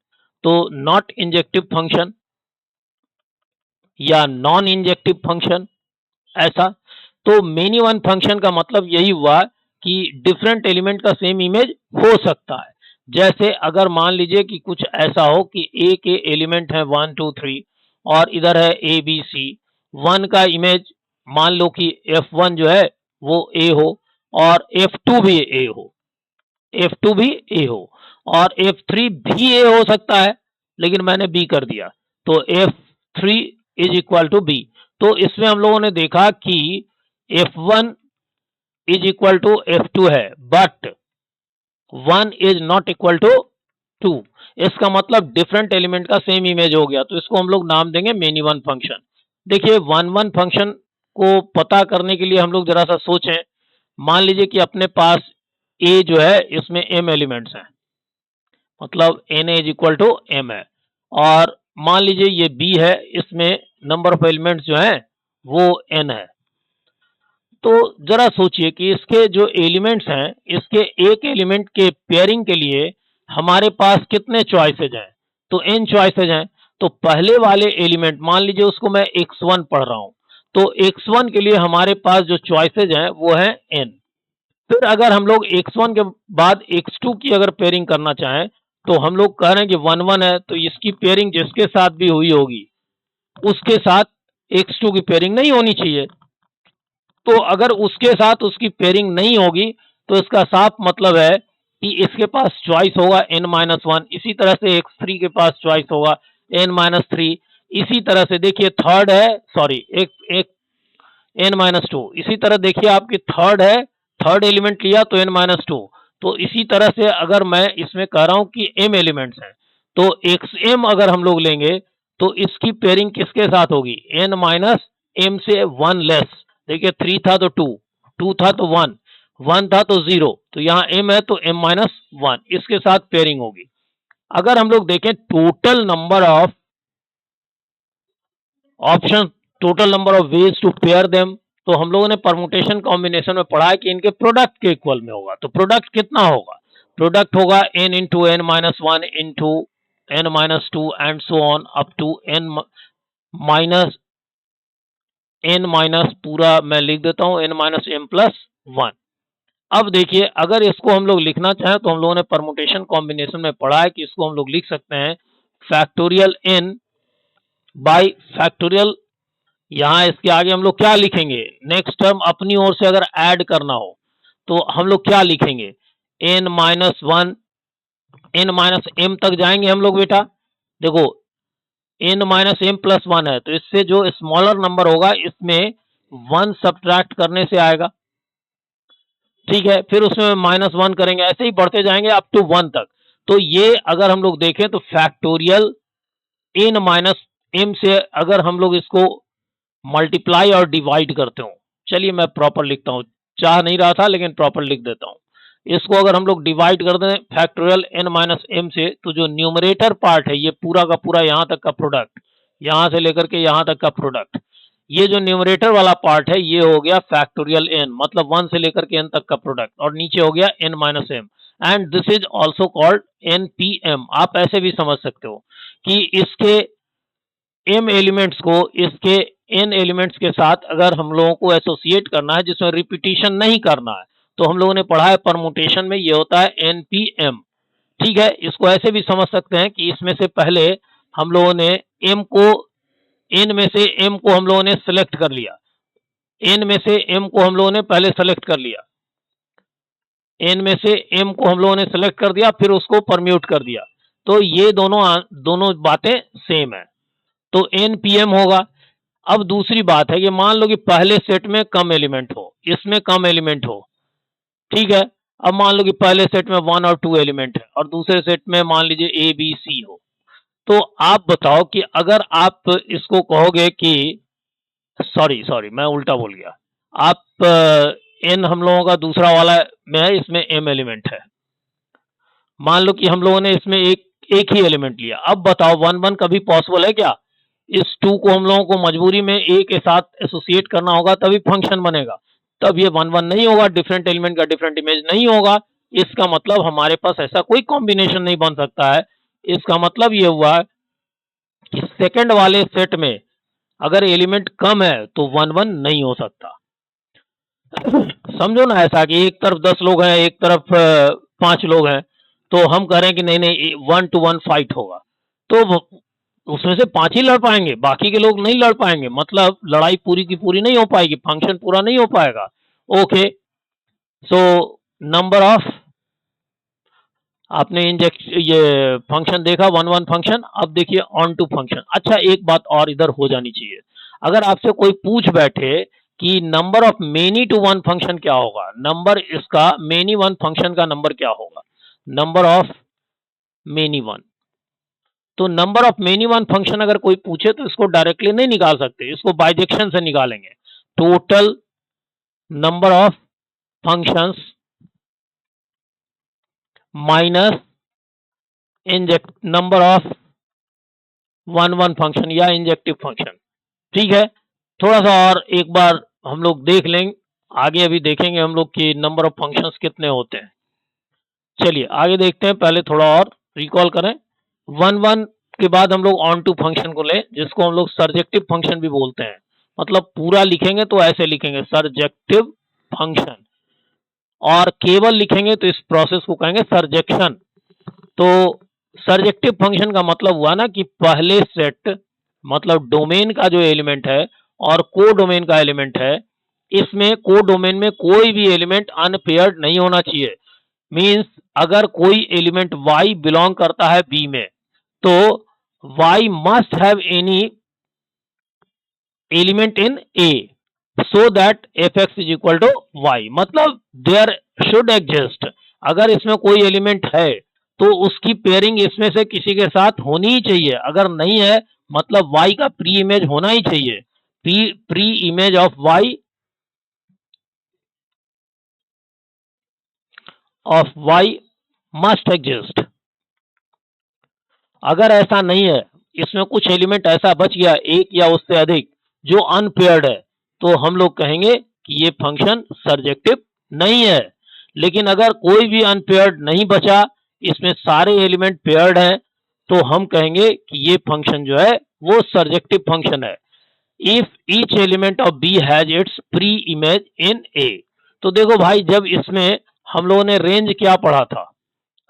तो नॉट इंजेक्टिव फंक्शन या नॉन इंजेक्टिव फंक्शन, ऐसा। तो मेनी वन फंक्शन का मतलब यही हुआ कि डिफरेंट एलिमेंट का सेम इमेज हो सकता है। जैसे अगर मान लीजिए कि कुछ ऐसा हो कि ए के एलिमेंट है 1 2 3 और इधर है ए बी सी, वन का इमेज मान लो कि F1 जो है वो ए हो और F2 भी ए हो, F2 भी ए हो, और F3 भी ए हो सकता है, लेकिन मैंने बी कर दिया, तो F3 is equal to be. तो इसमें हम लोगों ने देखा कि F1 is equal to F2 है, but 1 is not equal to 2। इसका मतलब डिफरेंट एलिमेंट का सेम इमेज हो गया, तो इसको हम लोग नाम देंगे मेनी वन फंक्शन। देखिए वन वन फंक्शन को पता करने के लिए हम लोग जरा सा सोचें। मान लीजिए कि अपने पास ए जो है इसमें m एलिमेंट्स हैं, मतलब n is equal to m है, और मान लीजिए ये बी है, इसमें नंबर ऑफ एलिमेंट्स जो हैं वो n है। तो जरा सोचिए कि इसके जो एलिमेंट्स हैं, इसके एक एलिमेंट के पेयरिंग के लिए हमारे पास कितने चॉइसेज हैं, तो n चॉइसेज हैं। तो पहले वाले एलिमेंट मान लीजिए उसको मैं x1 पढ़ रहा हूं, तो x1 के लिए हमारे पास जो चॉइसेज हैं वो है n। फिर अगर हम लोग x1 के बाद x2 की अगर पेयरिंग करना चाहें, तो हम लोग कह रहे हैं कि 1 1 है, तो इसकी पेयरिंग जिसके साथ भी हुई होगी उसके साथ x2 की पेयरिंग नहीं होनी चाहिए। तो अगर उसके साथ उसकी पेयरिंग नहीं होगी, तो इसका साफ मतलब है कि इसके पास चॉइस होगा n-1। इसी तरह से x3 के पास चॉइस होगा n-3। इसी तरह से देखिए थर्ड है, सॉरी एक एक n-2। इसी तरह देखिए आपकी थर्ड है, थर्ड एलिमेंट लिया तो n-2। तो इसी तरह से अगर मैं इसमें कह रहा हूं कि m एलिमेंट्स हैं, तो xm अगर हम लोग लेंगे तो इसकी पेयरिंग किसके साथ होगी, n-m से 1 लेस। देखिए 3 था तो 2, 2 था तो 1, 1 था तो 0, तो यहाँ m है तो m-1, इसके साथ पेयरिंग होगी। अगर हम लोग देखें total number of option, total number of ways to pair them, तो हम लोगों ने परमुटेशन कॉम्बिनेशन में पढ़ा है कि इनके प्रोडक्ट के इक्वल में होगा। तो प्रोडक्ट कितना होगा, प्रोडक्ट होगा n into n-1 into n-2 and so on up to n minus पूरा मैं लिख देता हूं n-m+1। अब देखिए अगर इसको हम लोग लिखना चाहें तो हम लोगों ने परमुटेशन कॉम्बिनेशन में पढ़ा है कि इसको हम लोग लिख सकते हैं फैक्टोरियल n बाई फैक्टोरियल, यहाँ इसके आगे हम लोग क्या लिखेंगे, नेक्स्ट टर्म अपनी ओर से अगर ऐड करना हो तो हम लोग क्या लिखेंगे, n-1, n-m तक जाएंगे हम लोग बेटा। देखो n-m+1 है, तो इससे जो स्मॉलर नंबर होगा इसमें 1 सब्ट्रैक्ट करने से आएगा, ठीक है। फिर उसमें -1 करेंगे, ऐसे ही बढ़ते जाएंगे अप टू 1 तक। तो ये अगर हम लोग देखें तो फैक्टोरियल n-m से अगर हम लोग इसको मल्टीप्लाई और डिवाइड करते हो, चलिए मैं प्रॉपर लिखता हूँ, चाह नहीं रहा था लेकिन प्रॉपर लिख देता हूँ। इसको अगर हम लोग डिवाइड कर दें फैक्टोरियल n-m से, तो जो न्यूमरेटर पार्ट है ये पूरा का पूरा यहाँ तक का प्रोडक्ट, यहाँ से लेकर के यहाँ तक का प्रोडक्ट, ये जो न्यूमरेटर वाला पार्ट है ये हो गया फैक्टोरियल n, मतलब 1 से लेकर के n तक का प्रोडक्ट, और नीचे हो गया n-m, and this is also called npm। आप ऐसे भी समझ सकते हो कि इसके m एलिमेंट्स को इसके n एलिमेंट्स के साथ अगर हम लोगों को एसोसिएट करना है जिसमें रिपीटिशन नहीं करना है, तो हम लोगों ने पढ़ा है परमुटेशन में ये होता है npm, ठीक है। इसको ऐसे भी समझ सकते हैं कि इसमें से पहले हम लोगों ने m को, n में से m को हम लोगों ने सिलेक्ट कर लिया, n में से m को हम लोगों ने पहले सेलेक्ट कर लिया, n में से m को हम लोगों ने सेलेक्ट कर दिया, फिर उसको परम्यूट कर दिया, तो ये दोनों बातें सेम है, तो npm होगा। अब दूसरी बात है कि मान लो कि पहले सेट में कम एलिमेंट हो, इसमें कम एलिमेंट हो, ठीक है। अब मान लो कि पहले सेट में 1 और 2 एलिमेंट है और दूसरे सेट में मान लीजिए ए बी सी हो, तो आप बताओ कि अगर आप इसको कहोगे कि सॉरी मैं उल्टा बोल गया, आप एन हम लोगों का दूसरा वाला में है, इसमें एम एलिमेंट है, मान लो कि हम लोगों ने इसमें एक ही एलिमेंट लिया। अब बताओ 1-1 कभी पॉसिबल है क्या? इस 2 को हम लोगों को मजबूरी में ए के साथ एसोसिएट करना होगा तभी फंक्शन बनेगा, तब ये 1-1 नहीं होगा, डिफरेंट एलिमेंट का डिफरेंट इमेज नहीं होगा। इसका मतलब हमारे पास ऐसा कोई कॉम्बिनेशन नहीं बन सकता है। इसका मतलब ये हुआ कि सेकंड वाले सेट में अगर एलिमेंट कम है तो 1-1 नहीं हो सकता। समझो ना ऐसा कि एक तरफ 10 लोग हैं, एक तरफ 5 लोग हैं, तो हम कह रहे हैं कि नहीं 1 to 1 फाइट होगा, तो उसमें से 5 ही लड़ पाएंगे, बाकी के लोग नहीं लड़ पाएंगे, मतलब लड़ाई पूरी की पूरी नहीं हो पाएगी, फंक्शन पूरा नहीं हो पाएगा। ओके, सो नंबर ऑफ, आपने ये फंक्शन देखा 1-1 फंक्शन। अब देखिए ऑन टू फंक्शन। अच्छा एक बात और इधर हो जानी चाहिए, अगर आपसे कोई पूछ बैठे कि number of many to one function क्या होगा, नंबर इसका मेनी वन फंक्शन का नंबर क्या होगा, नंबर ऑफ मेनी वन, तो number of many one function अगर कोई पूछे तो इसको डायरेक्टली नहीं निकाल सकते, इसको बाइजेक्शन से निकालेंगे। Total number of functions minus inject number of 1-1 function या इंजेक्टिव फंक्शन, ठीक है। थोड़ा सा और एक बार हम लोग देख लेंगे, आगे अभी देखेंगे हम लोग कि नंबर ऑफ फंक्शंस कितने होते हैं। चलिए आगे देखते हैं, पहले थोड़ा और रिकॉल करें। 1-1 के बाद हम लोग ऑन टू फंक्शन को लें, जिसको हम लोग सर्जेक्टिव फंक्शन भी बोलते हैं, मतलब पूरा लिखेंगे तो ऐसे लिखेंगे सर्जेक्टिव फंक्शन, और केवल लिखेंगे तो इस प्रोसेस को कहेंगे सर्जेक्शन। तो सर्जेक्टिव फंक्शन का मतलब हुआ ना कि पहले सेट, मतलब डोमेन का जो एलिमेंट है और को डोमेन का एलिमेंट है, इसमें को डोमेन में कोई भी एलिमेंट अनपेयर्ड नहीं होना चाहिए। मींस अगर कोई एलिमेंट y बिलोंग करता है b में, तो y must have any element in a so that fx is equal to y, मतलब there should exist, अगर इसमें कोई एलिमेंट है तो उसकी पेयरिंग इसमें से किसी के साथ होनी ही चाहिए, अगर नहीं है मतलब y का प्री इमेज होना ही चाहिए, pre image of y must exist. अगर ऐसा नहीं है, इसमें कुछ एलिमेंट ऐसा बच गया एक या उससे अधिक जो अनपेयर्ड है, तो हम लोग कहेंगे कि ये फंक्शन सर्जेक्टिव नहीं है। लेकिन अगर कोई भी अनपेयर्ड नहीं बचा, इसमें सारे एलिमेंट पेयर्ड हैं, तो हम कहेंगे कि ये फंक्शन जो है वो सर्जेक्टिव फंक्शन है। If each element of b has its pre image in a. तो देखो भाई, जब इसमें हम लोगों ने रेंज क्या पढ़ा था,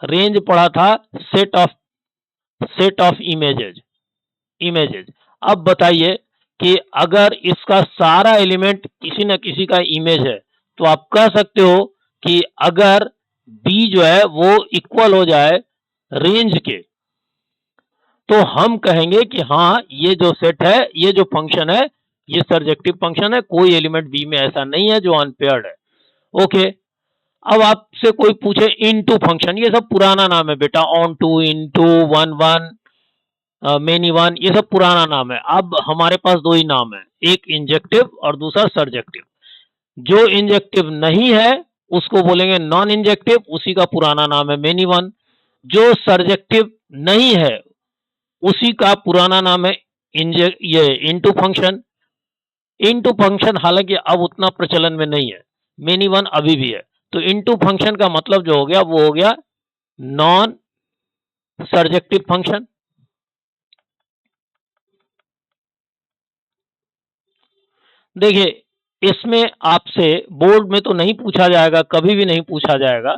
रेंज पढ़ा था सेट ऑफ इमेजेज। अब बताइए कि अगर इसका सारा एलिमेंट किसी न किसी का इमेज है, तो आप कह सकते हो कि अगर बी जो है वो इक्वल हो जाए रेंज के, तो हम कहेंगे कि हाँ ये जो सेट है, ये जो फंक्शन है, ये सर्जेक्टिव फंक्शन है, कोई एलिमेंट बी में ऐसा नहीं है जो अनपेयर्ड है। ओके, अब आपसे कोई पूछे इनटू फंक्शन, ये सब पुराना नाम है बेटा, onto, into, one one, many one, ये सब पुराना नाम है। अब हमारे पास दो ही नाम है, एक इंजेक्टिव और दूसरा सर्जेक्टिव। जो इंजेक्टिव नहीं है उसको बोलेंगे नॉन इंजेक्टिव, उसी का पुराना नाम है मेनी वन। जो सर्जेक्टिव नहीं है उसी का पुराना नाम है ये इनटू फंक्शन। इनटू फंक्शन हालांकि अब उतना प्रचलन में नहीं है, मेनी वन अभी भी है। तो इनटू फंक्शन का मतलब जो हो गया वो हो गया नॉन सर्जेक्टिव फंक्शन। देखिए, इसमें आपसे बोर्ड में तो नहीं पूछा जाएगा, कभी भी नहीं पूछा जाएगा।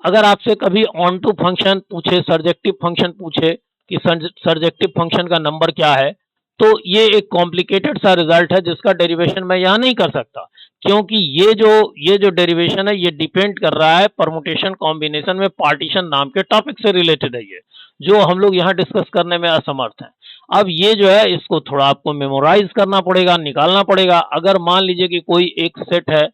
अगर आपसे कभी ऑन टू फंक्शन पूछे, सर्जेक्टिव फंक्शन पूछे कि सर्जेक्टिव फंक्शन का नंबर क्या है, तो ये एक कॉम्प्लिकेटेड सा रिजल्ट है जिसका डेरिवेशन मैं यहाँ नहीं कर सकता, क्योंकि ये जो डेरिवेशन है ये डिपेंड कर रहा है परमुटेशन कॉम्बिनेशन में पार्टीशन नाम के टॉपिक से रिलेटेड है, ये जो हम लोग यहाँ डिस्कस करने में असमर्थ हैं। अब ये जो है इसको थोड़ा आपको मेमोराइज करना पड़ेगा, निकालना पड़ेगा। अगर मान लीजिए कि कोई एक सेट है,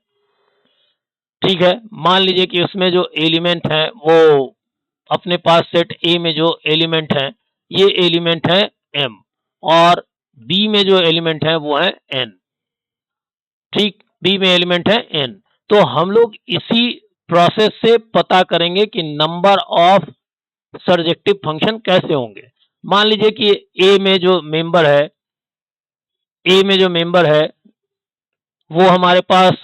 ठीक है, मान लीजिए कि उसमें जो एलिमेंट है वो अपने पास सेट ए में जो एलिमेंट है ये एलिमेंट है एम, और बी में जो एलिमेंट है वो है एन। ठीक, बी में एलिमेंट है एन। तो हम लोग इसी प्रोसेस से पता करेंगे कि नंबर ऑफ सर्जेक्टिव फंक्शन कैसे होंगे। मान लीजिए कि ए में जो मेंबर है, ए में जो मेंबर है वो हमारे पास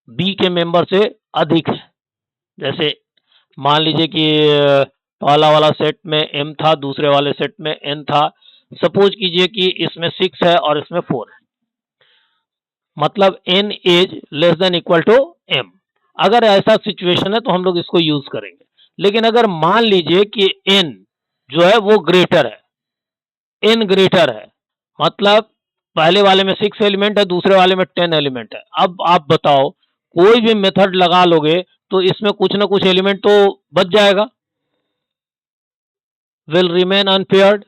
बी के मेंबर से अधिक है। जैसे मान लीजिए कि पहला वाला सेट में एम था, दूसरे वाले सेट में एन था। सपोज कीजिए कि इसमें 6 है और इसमें 4 है, मतलब n is less than equal to m। अगर ऐसा सिचुएशन है तो हम लोग इसको यूज करेंगे। लेकिन अगर मान लीजिए कि n जो है वो ग्रेटर है, n ग्रेटर है, मतलब पहले वाले में 6 एलिमेंट है, दूसरे वाले में 10 एलिमेंट है। अब आप बताओ, कोई भी मेथड लगा लोगे तो इसमें कुछ ना कुछ एलिमेंट तो बच जाएगा, विल रिमेन अनपेयर्ड,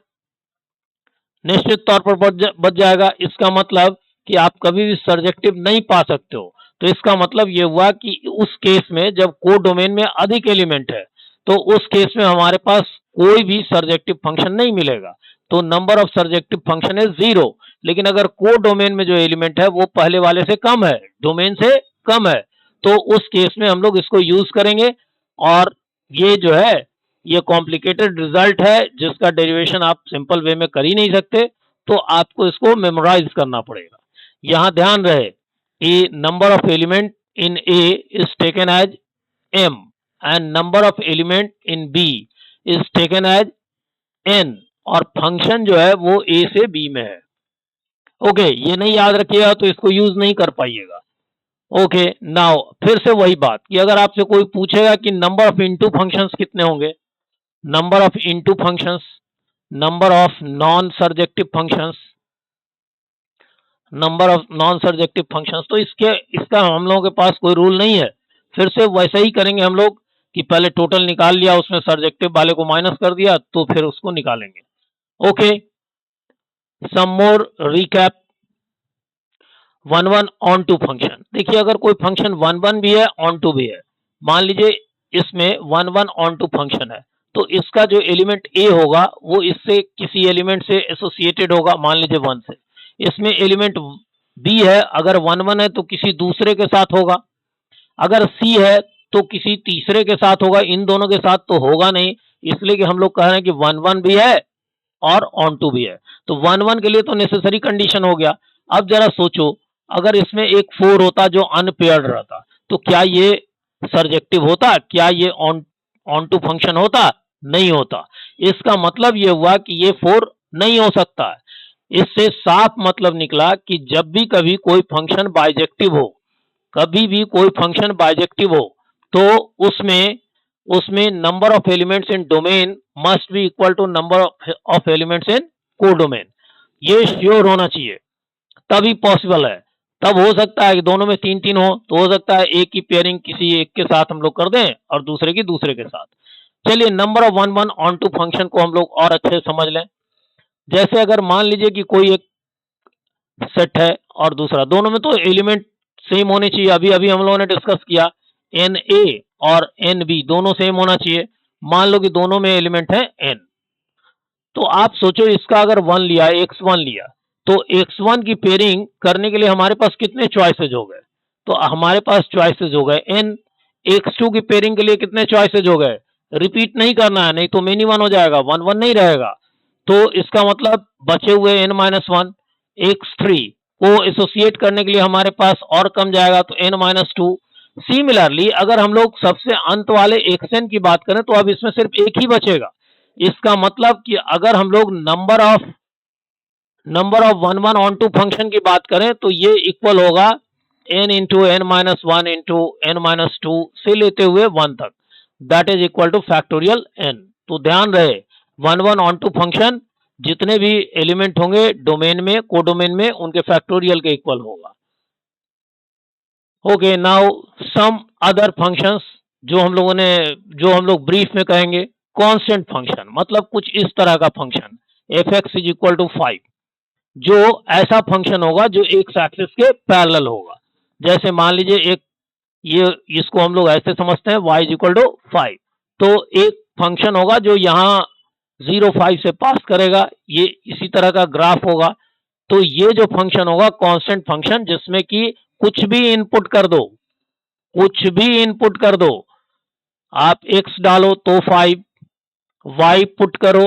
निश्चित तौर पर बच जाएगा। इसका मतलब कि आप कभी भी सर्जेक्टिव नहीं पा सकते हो। तो इसका मतलब ये हुआ कि उस केस में जब कोड डोमेन में अधिक एलिमेंट है तो उस केस में हमारे पास कोई भी सर्जेक्टिव फंक्शन नहीं मिलेगा, तो नंबर ऑफ सर्जेक्टिव फंक्शन है 0। लेकिन अगर कोड डोमेन में जो एलिमेंट है वो पहले वाले से कम है, डोमेन से कम है, तो उस केस में हम लोग इसको यूज करेंगे। और ये जो है ये कॉम्प्लिकेटेड रिजल्ट है जिसका डेरिवेशन आप सिंपल वे में कर ही नहीं सकते, तो आपको इसको मेमोराइज करना पड़ेगा। यहाँ ध्यान रहे, a number of element in a is taken as m and number of element in b is taken as n, और फंक्शन जो है वो a से b में है। ओके, ये नहीं याद रखिएगा तो इसको यूज नहीं कर पाइएगा। ओके, नाउ फिर से वही बात कि अगर आपसे कोई पूछेगा कि नंबर ऑफ इनटू फंक्शंस कितने होंगे, number of into functions, number of non surjective functions, number of non surjective functions, तो इसका हम लोगों के पास कोई रूल नहीं है। फिर से वैसा ही करेंगे हम लोग कि पहले टोटल निकाल लिया, उसमें सर्जेक्टिव वाले को माइनस कर दिया, तो फिर उसको निकालेंगे। Okay, some more recap. 1 1 onto function, देखिए अगर कोई फंक्शन 1 1 भी है, ऑन टू भी है, मान लीजिए इसमें 1 1 ऑन टू फंक्शन है, तो इसका जो एलिमेंट ए होगा वो इससे किसी एलिमेंट से एसोसिएटेड होगा, मान लीजिए 1 से। इसमें एलिमेंट बी है, अगर 1 1 है तो किसी दूसरे के साथ होगा, अगर सी है तो किसी तीसरे के साथ होगा, इन दोनों के साथ तो होगा नहीं, इसलिए कि हम लोग कह रहे हैं कि 1 1 भी है और ऑन टू भी है। तो 1 1 के लिए तो नेसेसरी कंडीशन हो गया। अब जरा सोचो, अगर इसमें एक 4 होता जो अनपेयर्ड रहता, तो क्या ये सर्जेक्टिव होता, क्या ये ऑन टू फंक्शन होता? नहीं होता। इसका मतलब ये हुआ कि ये 4 नहीं हो सकता है। इससे साफ मतलब निकला कि जब भी कभी कोई फंक्शन बाइजेक्टिव हो, कभी भी कोई फंक्शन बाइजेक्टिव हो, तो उसमें number of elements in domain must be equal to number of elements in codomain. ये श्योर होना चाहिए, तभी पॉसिबल है। तब हो सकता है कि दोनों में 3-3 हो, तो हो सकता है एक की पेयरिंग किसी एक के साथ हम लोग कर दें और दूसरे की दूसरे के साथ। चलिए number of 1 1 onto function को हम लोग और अच्छे से समझ लें। जैसे अगर मान लीजिए कि कोई एक सेट है और दूसरा, दोनों में तो एलिमेंट सेम होने चाहिए। अभी अभी हम लोगों ने डिस्कस किया एन ए और एन बी दोनों सेम होना चाहिए। मान लो कि दोनों में एलिमेंट है एन, तो आप सोचो इसका अगर 1 लिया, x1 लिया, तो x1 की पेयरिंग करने के लिए हमारे पास कितने चॉइसेज हो गए? तो हमारे पास चॉइसेज हो गए n। x2 की पेयरिंग के लिए कितने चॉइसेज हो गए? रिपीट नहीं करना है, नहीं तो मेनी वन हो जाएगा, 1 1 नहीं रहेगा। तो इसका मतलब बचे हुए n-1। x3 को एसोसिएट करने के लिए हमारे पास और कम जाएगा, तो n-2। सिमिलरली अगर हम लोग सबसे अंत वाले xn की बात करें, तो अब इसमें सिर्फ एक ही बचेगा। इसका मतलब कि अगर हम लोग number of 1 1 onto function की बात करें, तो ये इक्वल होगा n into n-1 into n-2 से लेते हुए 1 तक, that is equal two factorial n। तो ध्यान रहे 1 1 ऑन टू फंक्शन जितने भी एलिमेंट होंगे डोमेन में, कोडोमेन में, उनके फैक्टोरियल के इक्वल होगा। Okay, now some other functions जो हम लोग ब्रीफ में कहेंगे। कांस्टेंट फंक्शन मतलब कुछ इस तरह का function F X is equal to 5, जो ऐसा फंक्शन होगा जो एक्स एक्सिस के पैरेलल होगा। जैसे मान लीजिए एक ये इसको हम लोग ऐसे समझते हैं y इज इक्वल टू 5, तो एक फंक्शन होगा जो यहाँ 0 5 से पास करेगा, ये इसी तरह का ग्राफ होगा। तो ये जो फंक्शन होगा कांस्टेंट फंक्शन, जिसमें कि कुछ भी इनपुट कर दो, कुछ भी इनपुट कर दो, आप x डालो तो 5, y पुट करो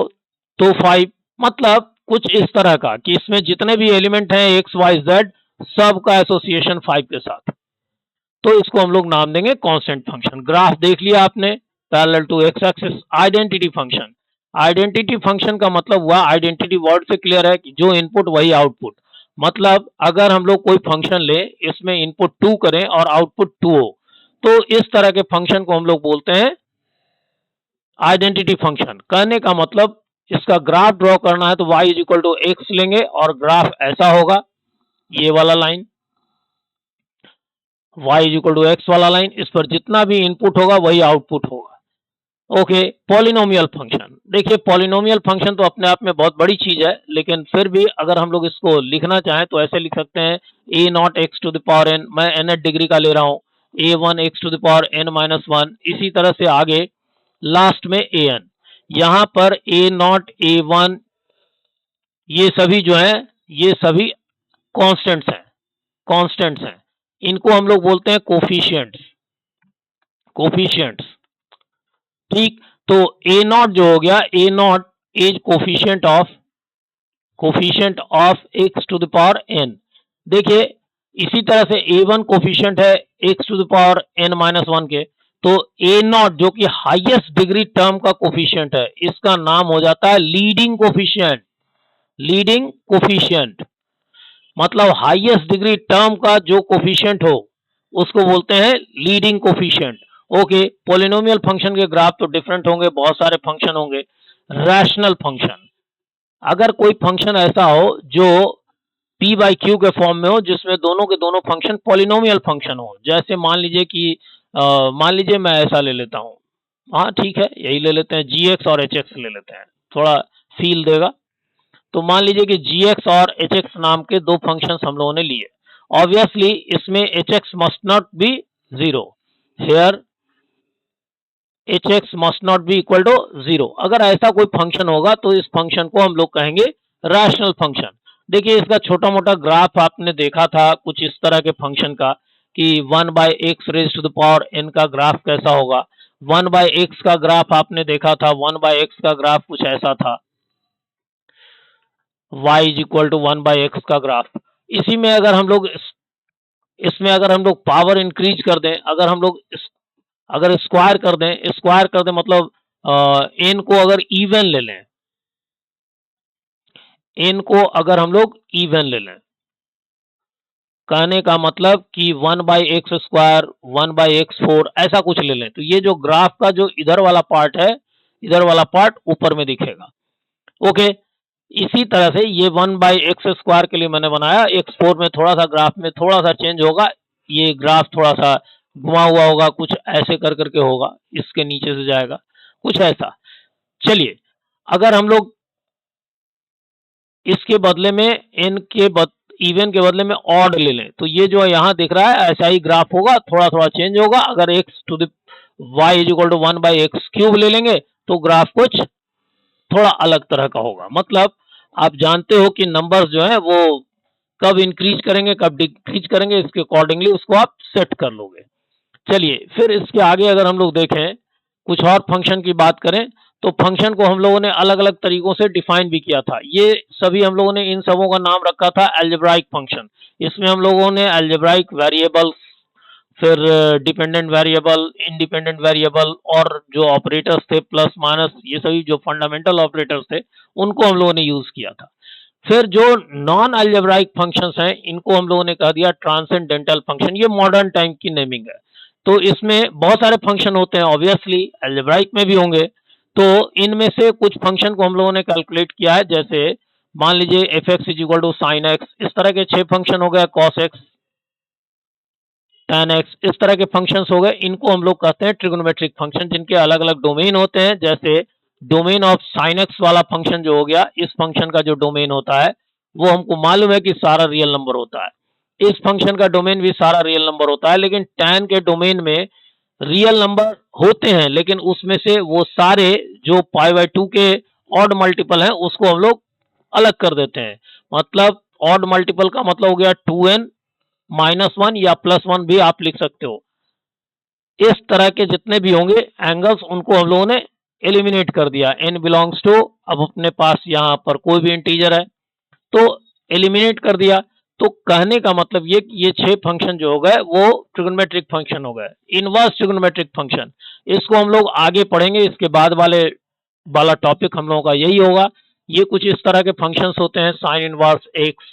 तो 5, मतलब कुछ इस तरह का कि इसमें जितने भी एलिमेंट हैं एक्स वाई जेड सब का एसोसिएशन 5 के साथ। तो इसको हम लोग नाम देंगे कांस्टेंट फंक्शन। ग्राफ देख लिया आपने parallel to X axis. Identity function, identity function का मतलब हुआ, आइडेंटिटी वर्ड से क्लियर है कि जो इनपुट वही आउटपुट। मतलब अगर हम लोग कोई फंक्शन ले, इसमें इनपुट 2 करें और आउटपुट 2 हो, तो इस तरह के फंक्शन को हम लोग बोलते हैं आइडेंटिटी फंक्शन। कहने का मतलब इसका ग्राफ ड्रॉ करना है तो y is equal to X लेंगे और ग्राफ ऐसा होगा, ये वाला line y is equal to X वाला लाइन, इस पर जितना भी इनपुट होगा वही आउटपुट होगा। Okay, polynomial function. देखिए पॉलिनोमियल फंक्शन तो अपने आप में बहुत बड़ी चीज है, लेकिन फिर भी अगर हम लोग इसको लिखना चाहें तो ऐसे लिख सकते हैं a0 x to the power n, मैं nth डिग्री का ले रहा हूं, a1 x to the power n-1, इसी तरह से आगे लास्ट में an। यहां पर a0 a1 ये सभी जो है ये सभी कांस्टेंट्स हैं, कांस्टेंट्स हैं। इनको हम लोग बोलते हैं कोफिशिएंट्स, कोफिशिएंट्स। ठीक, तो ए नॉट जो हो गया, a naught is coefficient of x to the power n. देखिए इसी तरह से ए वन कोफिशिएंट है x to the power n-1 के, तो ए नॉट जो कि हाईएस्ट डिग्री टर्म का कोफिशिएंट है, इसका नाम हो जाता है लीडिंग कोफिशिएंट। लीडिंग कोफिशिएंट मतलब हाईएस्ट डिग्री टर्म का जो कोफिशिएंट हो उसको बोलते हैं leading coefficient. Okay, polynomial function के ग्राफ तो डिफरेंट होंगे, बहुत सारे फंक्शन होंगे। रैशनल फंक्शन, अगर कोई फंक्शन ऐसा हो जो p बाई क्यू के फॉर्म में हो, जिसमें दोनों के दोनों फंक्शन पॉलिनोमियल फंक्शन हो। जैसे मान लीजिए कि मान लीजिए मैं ऐसा ले लेता हूँ, हाँ ठीक है यही ले लेते हैं, जी एक्स और एच एक्स ले लेते हैं, थोड़ा फील देगा। तो मान लीजिए कि जी एक्स और एच एक्स नाम के दो फंक्शन हम लोगों ने लिए। ऑब्वियसली इसमें H X must not be zero, here H X must not be equal to zero. अगर ऐसा कोई फंक्शन होगा तो इस फंक्शन को हम लोग कहेंगे रैशनल फंक्शन। देखिए इसका छोटा मोटा ग्राफ आपने देखा था कुछ इस तरह के फंक्शन का कि 1 by X raise to the power N का ग्राफ कैसा होगा। 1 बाई एक्स का ग्राफ आपने देखा था, 1 बाई एक्स का ग्राफ कुछ ऐसा था, y is equal to 1 by X का ग्राफ। इसी में अगर हम लोग इसमें अगर हम लोग पावर इंक्रीज कर दें, अगर स्क्वायर कर दें मतलब एन को अगर इवन ले लें, एन को अगर हम लोग इवन ले लें, कहने का मतलब कि 1 by x square 1 by x 4 ऐसा कुछ ले लें, तो ये जो ग्राफ का जो इधर वाला पार्ट है, इधर वाला पार्ट ऊपर में दिखेगा। ओके, इसी तरह से ये 1/x² के लिए मैंने बनाया, x4 में थोड़ा सा ग्राफ में थोड़ा सा चेंज होगा, ये ग्राफ थोड़ा सा घुमा हुआ होगा, कुछ ऐसे कर करके होगा, इसके नीचे से जाएगा, कुछ ऐसा। चलिए, अगर हम लोग इसके बदले में इवन के बदले में ऑड ले लें, तो ये जो यहाँ दिख रहा है ऐसा ही ग्राफ होगा, थोड़ा थोड़ा चेंज होगा। अगर x to the y is equal to 1/x³ ले लेंगे तो ग्राफ कुछ थोड़ा अलग तरह का होगा। मतलब आप जानते हो कि नंबर्स जो है वो कब इंक्रीज करेंगे कब डिक्रीज करेंगे, इसके अकॉर्डिंगली उसको आप सेट कर लोगे। चलिए फिर इसके आगे अगर हम लोग देखें, कुछ और फंक्शन की बात करें, तो फंक्शन को हम लोगों ने अलग अलग तरीकों से डिफाइन भी किया था। ये सभी हम लोगों ने इन सबों का नाम रखा था एल्जेब्राइक फंक्शन। इसमें हम लोगों ने एल्जेब्राइक वेरिएबल्स, फिर डिपेंडेंट वेरिएबल, इंडिपेंडेंट वेरिएबल और जो ऑपरेटर्स थे प्लस माइनस, ये सभी जो फंडामेंटल ऑपरेटर्स थे उनको हम लोगों ने यूज किया था। फिर जो नॉन एल्जेब्राइक फंक्शंस हैं इनको हम लोगों ने कह दिया ट्रांसेंडेंटल फंक्शन। ये मॉडर्न टाइम की नेमिंग है। तो इसमें बहुत सारे फंक्शन होते हैं, ऑब्वियसली एल्जेब्राइक में भी होंगे। तो इनमें से कुछ फंक्शन को हम लोगों ने कैलकुलेट किया है, जैसे मान लीजिए f(x) is equal to sine X, इस तरह के 6 फंक्शन हो गए, cos x, tan x, इस तरह के फंक्शंस हो गए। इनको हम लोग कहते हैं ट्रिग्नोमेट्रिक फंक्शन, जिनके अलग अलग डोमेन होते हैं। जैसे डोमेन ऑफ साइन एक्स वाला फंक्शन जो हो गया, इस फंक्शन का जो डोमेन होता है वो हमको मालूम है कि सारा रियल नंबर होता है। इस फंक्शन का डोमेन भी सारा रियल नंबर होता है, लेकिन tan के डोमेन में रियल नंबर होते हैं, लेकिन उसमें से वो सारे जो π/2 के ऑड मल्टीपल हैं उसको हम लोग अलग कर देते हैं। मतलब ऑड मल्टीपल का मतलब हो गया 2n -1 या +1 भी आप लिख सकते हो। इस तरह के जितने भी होंगे एंगल्स उनको हम लोगों ने एलिमिनेट कर दिया। n बिलोंग्स टू, अब अपने पास यहाँ पर कोई भी इंटीजर है तो एलिमिनेट कर दिया। तो कहने का मतलब ये 6 फंक्शन जो हो गए वो ट्रिग्नोमेट्रिक फंक्शन हो गए, इनवर्स ट्रिग्नोमेट्रिक फंक्शन। इसको हम लोग आगे पढ़ेंगे, इसके बाद वाला टॉपिक हम लोगों का यही होगा। ये कुछ इस तरह के फंक्शंस होते हैं साइन इनवर्स एक्स,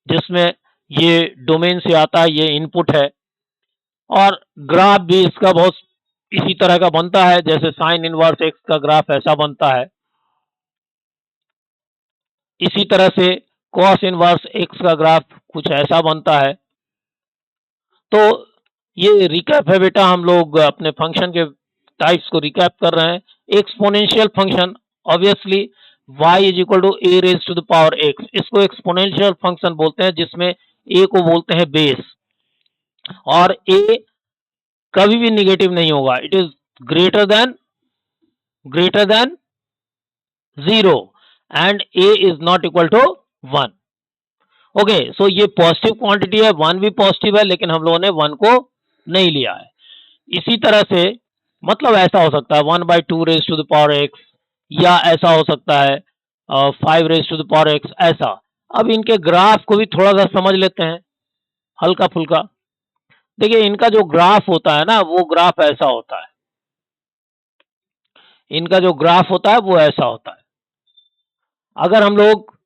जिसमें ये डोमेन से आता है, ये इनपुट है। और ग्राफ भी इसका बहुत इसी तरह का बनता है, जैसे साइन इनवर्स एक्स का ग्राफ ऐसा बनता है। इसी तरह से कॉस इनवर्स एक्स का ग्राफ कुछ ऐसा बनता है। तो ये रिकैप है बेटा, हम लोग अपने फंक्शन के टाइप्स को रिकैप कर रहे हैं। Exponential function, obviously y is equal to a raise to the power x, इसको एक्सपोनेंशियल फंक्शन बोलते हैं, जिसमें a को बोलते हैं बेस, और a कभी भी निगेटिव नहीं होगा। It is greater than 0 and a is not equal to 1। Okay, so ये पॉजिटिव क्वांटिटी है, 1 भी पॉजिटिव है, लेकिन हम लोगों ने 1 को नहीं लिया है। इसी तरह से मतलब ऐसा हो सकता है 1/2 raise to the power x, या ऐसा हो सकता है 5 raise to the power x, ऐसा। अब इनके ग्राफ को भी थोड़ा सा समझ लेते हैं हल्का फुल्का। देखिए इनका जो ग्राफ होता है ना, वो ग्राफ ऐसा होता है, इनका जो ग्राफ होता है वो ऐसा होता है। अगर हम लोग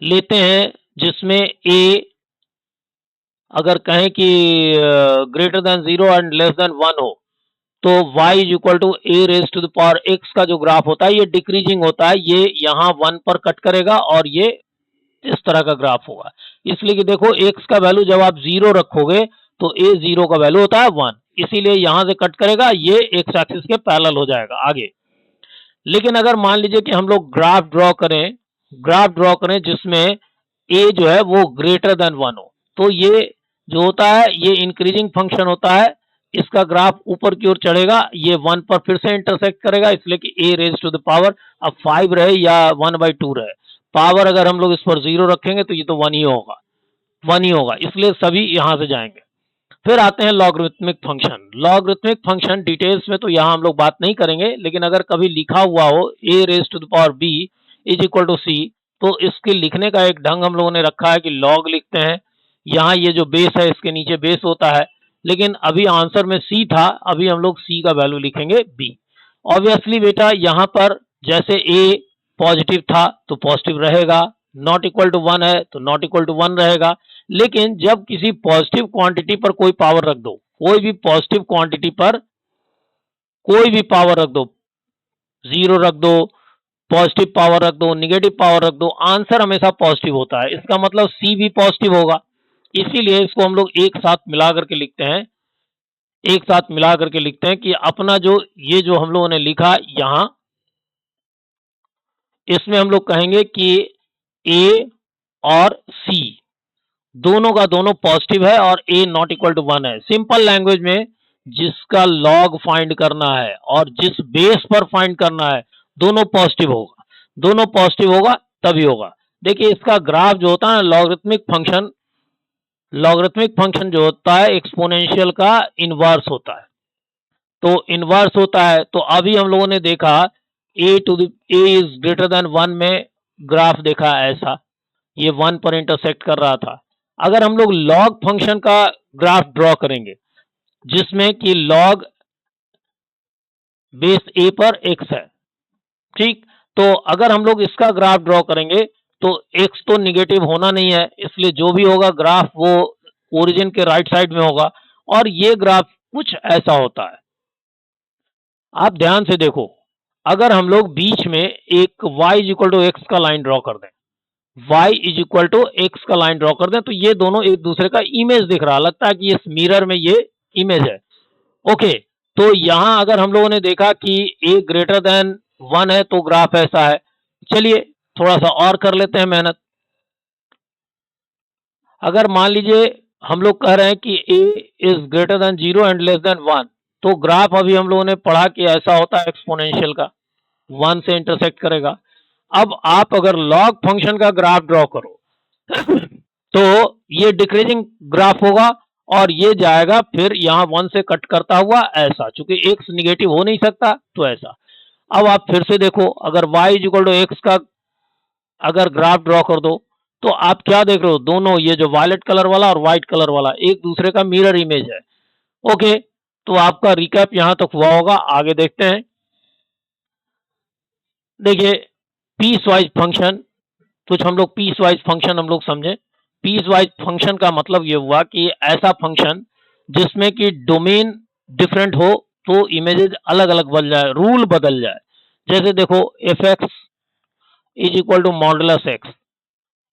लेते हैं जिसमें a अगर कहें कि greater than 0 and less than 1 हो, तो y is equal to a raise to the power x का जो ग्राफ होता है ये डिक्रीजिंग होता है, ये यहाँ 1 पर कट करेगा और ये इस तरह का ग्राफ होगा। इसलिए कि देखो x का वैल्यू जब आप 0 रखोगे तो a 0 का वैल्यू होता है 1, इसीलिए यहां से कट करेगा, ये x एक्सिस के पैरेलल हो जाएगा आगे। लेकिन अगर मान लीजिए कि हम लोग ग्राफ ड्रॉ करें जिसमें a जो है वो ग्रेटर देन 1 हो, तो ये जो होता है ये इंक्रीजिंग फंक्शन होता है, इसका ग्राफ ऊपर की ओर चढ़ेगा, ये 1 पर फिर से इंटरसेक्ट करेगा, इसलिए कि a raise to the power अब 5 रहे या 1/2 रहे, पावर अगर हम लोग इस पर 0 रखेंगे तो ये तो 1 ही होगा, इसलिए सभी यहां से जाएंगे। फिर आते हैं logarithmic function. Logarithmic function details में तो यहाँ हम लोग बात नहीं करेंगे, लेकिन अगर कभी लिखा हुआ हो a raise to the power b is equal to c, तो इसके लिखने का एक ढंग हम लोगों ने रखा है कि लॉग लिखते हैं, यहाँ ये जो बेस है इसके नीचे बेस होता है, लेकिन अभी आंसर में c था, अभी हम लोग c का वैल्यू लिखेंगे b। ऑब्वियसली बेटा यहाँ पर जैसे a पॉजिटिव था तो पॉजिटिव रहेगा, नॉट इक्वल टू 1 है तो नॉट इक्वल टू 1 रहेगा। लेकिन जब किसी पॉजिटिव क्वांटिटी पर कोई पावर रख दो, कोई भी पॉजिटिव क्वांटिटी पर कोई भी पावर रख दो, 0 रख दो, पॉजिटिव पावर रख दो, नेगेटिव पावर रख दो, आंसर हमेशा पॉजिटिव होता है। इसका मतलब सी भी पॉजिटिव होगा। इसीलिए इसको हम लोग एक साथ मिला करके लिखते हैं, एक साथ मिला करके लिखते हैं कि अपना जो ये जो हम लोगों ने लिखा यहां, इसमें हम लोग कहेंगे कि ए और सी दोनों का दोनों पॉजिटिव है और ए नॉट इक्वल टू 1 है। सिंपल लैंग्वेज में जिसका लॉग फाइंड करना है और जिस बेस पर फाइंड करना है दोनों पॉजिटिव होगा, दोनों पॉजिटिव होगा तभी होगा। देखिए इसका ग्राफ जो होता है लॉगरिथमिक फंक्शन जो होता है एक्सपोनेंशियल का इनवर्स होता है। तो इनवर्स होता है, तो अभी हम लोगों ने देखा ए इज ग्रेटर देन 1 में ग्राफ देखा ऐसा, ये 1 पर इंटरसेक्ट कर रहा था। अगर हम लोग लॉग फंक्शन का ग्राफ ड्रॉ करेंगे जिसमें कि लॉग बेस ए पर x है, ठीक, तो अगर हम लोग इसका ग्राफ ड्रॉ करेंगे तो x तो निगेटिव होना नहीं है, इसलिए जो भी होगा ग्राफ वो ओरिजिन के राइट साइड में होगा और ये ग्राफ कुछ ऐसा होता है। आप ध्यान से देखो, अगर हम लोग बीच में एक y इक्वल टू एक्स का लाइन ड्रॉ कर दें, y is equal to X का लाइन ड्रॉ कर दें, तो ये दोनों एक दूसरे का इमेज दिख रहा, लगता है कि इस मिरर में ये इमेज है। ओके, तो यहां अगर हम लोगों ने देखा कि a ग्रेटर देन 1 है तो ग्राफ ऐसा है। चलिए थोड़ा सा और कर लेते हैं मेहनत। अगर मान लीजिए हम लोग कह रहे हैं कि a is greater than 0 and less than 1, तो ग्राफ अभी हम लोगों ने पढ़ा कि ऐसा होता है एक्सपोनेंशियल का, 1 से इंटरसेक्ट करेगा। अब आप अगर लॉग फंक्शन का ग्राफ ड्रॉ करो तो ये डिक्रीजिंग ग्राफ होगा और ये जाएगा फिर यहाँ 1 से कट करता हुआ ऐसा, चूंकि x निगेटिव हो नहीं सकता तो ऐसा। अब आप फिर से देखो, अगर y इक्वल टू एक्स का अगर ग्राफ ड्रॉ कर दो तो आप क्या देख रहे हो, दोनों ये जो वायलेट कलर वाला और व्हाइट कलर वाला एक दूसरे का मिरर इमेज है। ओके, तो आपका रिकैप यहां तक हुआ होगा, आगे देखते हैं। देखिए पीस वाइज फंक्शन, कुछ हम लोग पीस वाइज फंक्शन हम लोग समझे। पीस वाइज फंक्शन का मतलब ये हुआ कि ऐसा फंक्शन जिसमें कि डोमेन डिफरेंट हो तो इमेजेस अलग अलग बदल जाए, रूल बदल जाए। जैसे देखो F X is equal to modulus X,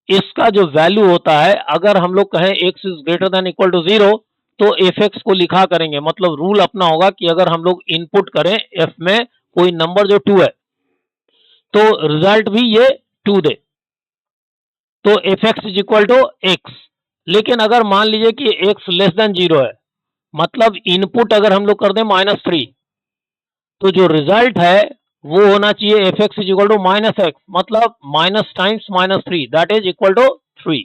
इसका जो वैल्यू होता है अगर हम लोग कहें X is greater than equal to 0 तो एफ एक्स को लिखा करेंगे, मतलब रूल अपना होगा कि अगर हम लोग इनपुट करें एफ में कोई नंबर जो 2 है तो रिजल्ट भी ये 2 दे, तो F X is equal to X. लेकिन अगर मान लीजिए कि एक्स लेस देन 0 है, मतलब इनपुट अगर हम लोग कर दें -3, तो जो रिजल्ट है वो होना चाहिए F X is equal to -x, मतलब minus times -3 that is equal to 3।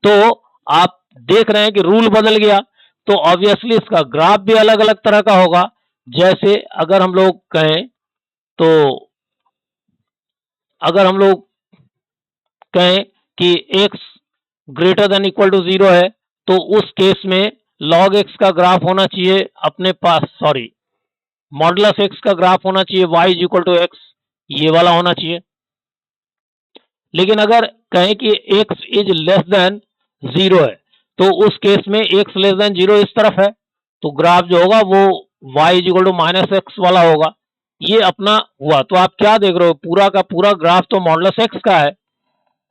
तो आप देख रहे हैं कि रूल बदल गया, तो ऑब्वियसली इसका ग्राफ भी अलग अलग तरह का होगा। जैसे अगर हम लोग कहें तो अगर हम लोग कहें कि x greater than equal to 0 है तो उस केस में log x का ग्राफ होना चाहिए अपने पास, सॉरी मॉडुलस x का ग्राफ होना चाहिए y is equal to X, ये वाला होना चाहिए। लेकिन अगर कहें कि x इज लेस देन 0 है तो उस केस में x लेस देन 0 इस तरफ है, तो ग्राफ जो होगा वो y is equal to -x वाला होगा। ये अपना हुआ, तो आप क्या देख रहे हो, पूरा का पूरा ग्राफ तो मॉडुलस x का है,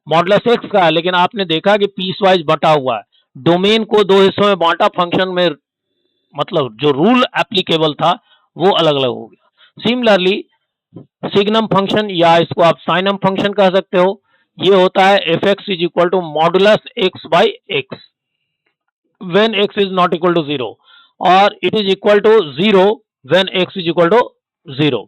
मॉडुलस x का है, लेकिन आपने देखा कि पीस वाइज बटा हुआ है, डोमेन को दो हिस्सों में बांटा, फंक्शन में मतलब जो रूल एप्लीकेबल था वो अलग अलग हो गया। सिमिलरली सिग्नम फंक्शन या इसको आप साइनम फंक्शन कह सकते हो, ये होता है F X is equal to modulus X by X when X is not equal to 0 और it is equal to 0 when X is equal to 0।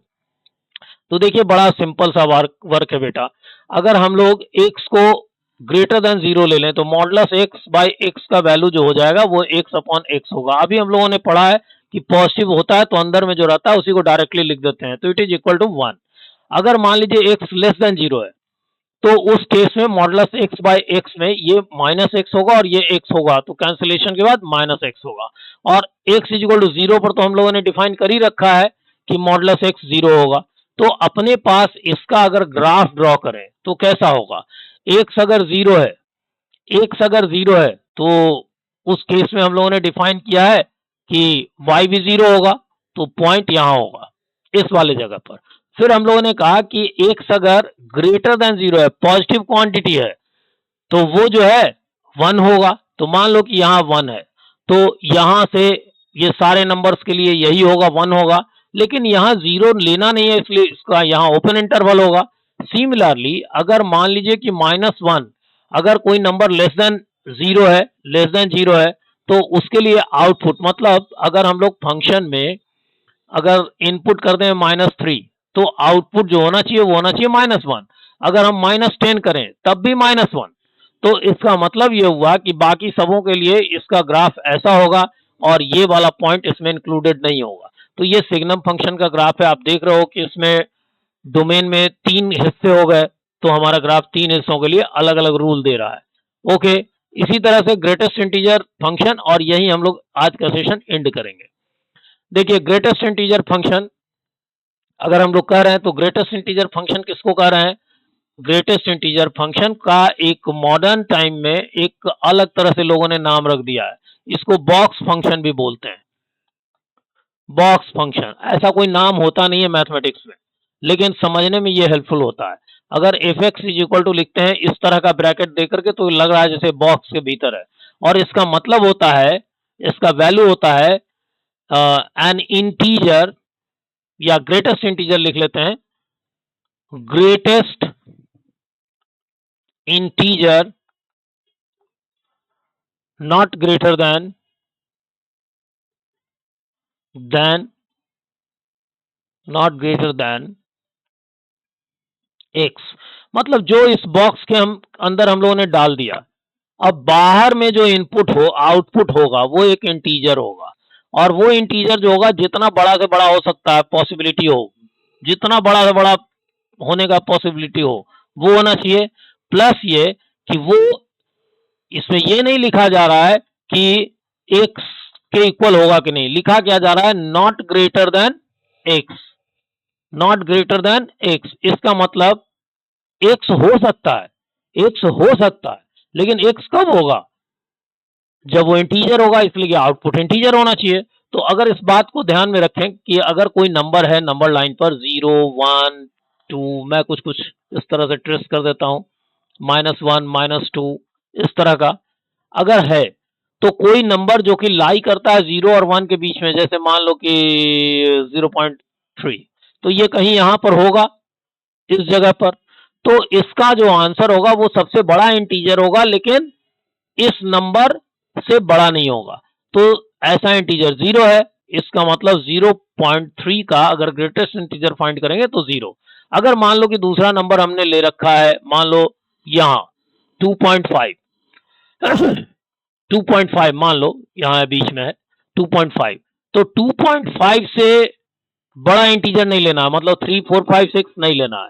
तो देखिए बड़ा सिंपल सा वर्क है बेटा, अगर हम लोग x को ग्रेटर देन 0 ले लें तो मॉडुलस x बाई एक्स का वैल्यू जो हो जाएगा वो x अपॉन एक्स होगा। अभी हम लोगों ने पढ़ा है कि पॉजिटिव होता है तो अंदर में जो रहता है उसी को डायरेक्टली लिख देते हैं, तो इट इज इक्वल टू 1। अगर मान लीजिए x लेस देन 0 है तो उस केस में मॉडुलस x बाई एक्स में ये -x होगा और ये x होगा, तो कैंसिलेशन के बाद -x होगा। और x इज इक्वल टू 0 पर तो हम लोगों ने डिफाइन कर ही रखा है कि मॉडुलस x 0 होगा। तो अपने पास इसका अगर ग्राफ ड्रॉ करें तो कैसा होगा, x अगर 0 है, x अगर 0 है तो उस केस में हम लोगों ने डिफाइन किया है कि y भी 0 होगा, तो पॉइंट यहां होगा इस वाले जगह पर। फिर हम लोगों ने कहा कि x अगर ग्रेटर देन 0 है, पॉजिटिव क्वांटिटी है, तो वो जो है 1 होगा। तो मान लो कि यहाँ 1 है, तो यहाँ से ये सारे नंबर्स के लिए यही होगा, 1 होगा, लेकिन यहाँ 0 लेना नहीं है, इसलिए इसका यहाँ ओपन इंटरवल होगा। सिमिलरली अगर मान लीजिए कि -1, अगर कोई नंबर लेस देन 0 है, लेस देन 0 है, तो उसके लिए आउटपुट, मतलब अगर हम लोग फंक्शन में अगर इनपुट कर दें -3, तो आउटपुट जो होना चाहिए वो होना चाहिए -1। अगर हम -10 करें तब भी -1। तो इसका मतलब ये हुआ कि बाकी सबों के लिए इसका ग्राफ ऐसा होगा और ये वाला पॉइंट इसमें इंक्लूडेड नहीं होगा। तो ये सिग्नम फंक्शन का ग्राफ है। आप देख रहे हो कि इसमें डोमेन में 3 हिस्से हो गए, तो हमारा ग्राफ 3 हिस्सों के लिए अलग अलग रूल दे रहा है। ओके, इसी तरह से ग्रेटेस्ट इंटीजर फंक्शन, और यही हम लोग आज का सेशन एंड करेंगे। देखिए ग्रेटेस्ट इंटीजर फंक्शन अगर हम लोग कह रहे हैं तो ग्रेटेस्ट इंटीजर फंक्शन किसको कह रहे हैं? ग्रेटेस्ट इंटीजर फंक्शन का एक मॉडर्न टाइम में एक अलग तरह से लोगों ने नाम रख दिया है, इसको बॉक्स फंक्शन भी बोलते हैं। बॉक्स फंक्शन, ऐसा कोई नाम होता नहीं है मैथमेटिक्स में, लेकिन समझने में ये हेल्पफुल होता है। अगर F X is equal to लिखते हैं इस तरह का ब्रैकेट देकर के, तो लग रहा है जैसे बॉक्स के भीतर है, और इसका मतलब होता है, इसका वैल्यू होता है एन इंटीजर, या ग्रेटेस्ट इंटीजर लिख लेते हैं, greatest integer not greater than not greater than x, मतलब जो इस बॉक्स के हम अंदर हम लोगों ने डाल दिया, अब बाहर में जो इनपुट हो, आउटपुट होगा, वो एक इंटीजर होगा, और वो इंटीजर जो होगा जितना बड़ा से बड़ा हो सकता है, पॉसिबिलिटी हो, जितना बड़ा से बड़ा होने का पॉसिबिलिटी हो वो होना चाहिए। प्लस ये कि वो, इसमें ये नहीं लिखा जा रहा है कि x के इक्वल होगा कि नहीं, लिखा क्या जा रहा है, not greater than x, not greater than x। इसका मतलब x हो सकता है, x हो सकता है, लेकिन x कब होगा, जब वो इंटीजर होगा, इसलिए आउटपुट इंटीजर होना चाहिए। तो अगर इस बात को ध्यान में रखें कि अगर कोई नंबर है नंबर लाइन पर 0, 1, 2, मैं कुछ कुछ इस तरह से ट्रेस कर देता हूं, -1, -2, इस तरह का अगर है, तो कोई नंबर जो कि लाई करता है 0 और 1 के बीच में, जैसे मान लो कि 0.3, तो ये कहीं यहां पर होगा, इस जगह पर। तो इसका जो आंसर होगा वो सबसे बड़ा इंटीजर होगा, लेकिन इस नंबर से बड़ा नहीं होगा। तो ऐसा इंटीजर 0 है, इसका मतलब 0.3 का अगर ग्रेटेस्ट इंटीजर फाइंड करेंगे तो 0। अगर मान लो कि दूसरा नंबर हमने ले रखा है, मान लो यहां 2.5 2.5 मान लो यहां बीच में है 2.5, तो 2.5 से बड़ा इंटीजर नहीं लेना है, मतलब 3, 4, 5, 6 नहीं लेना है।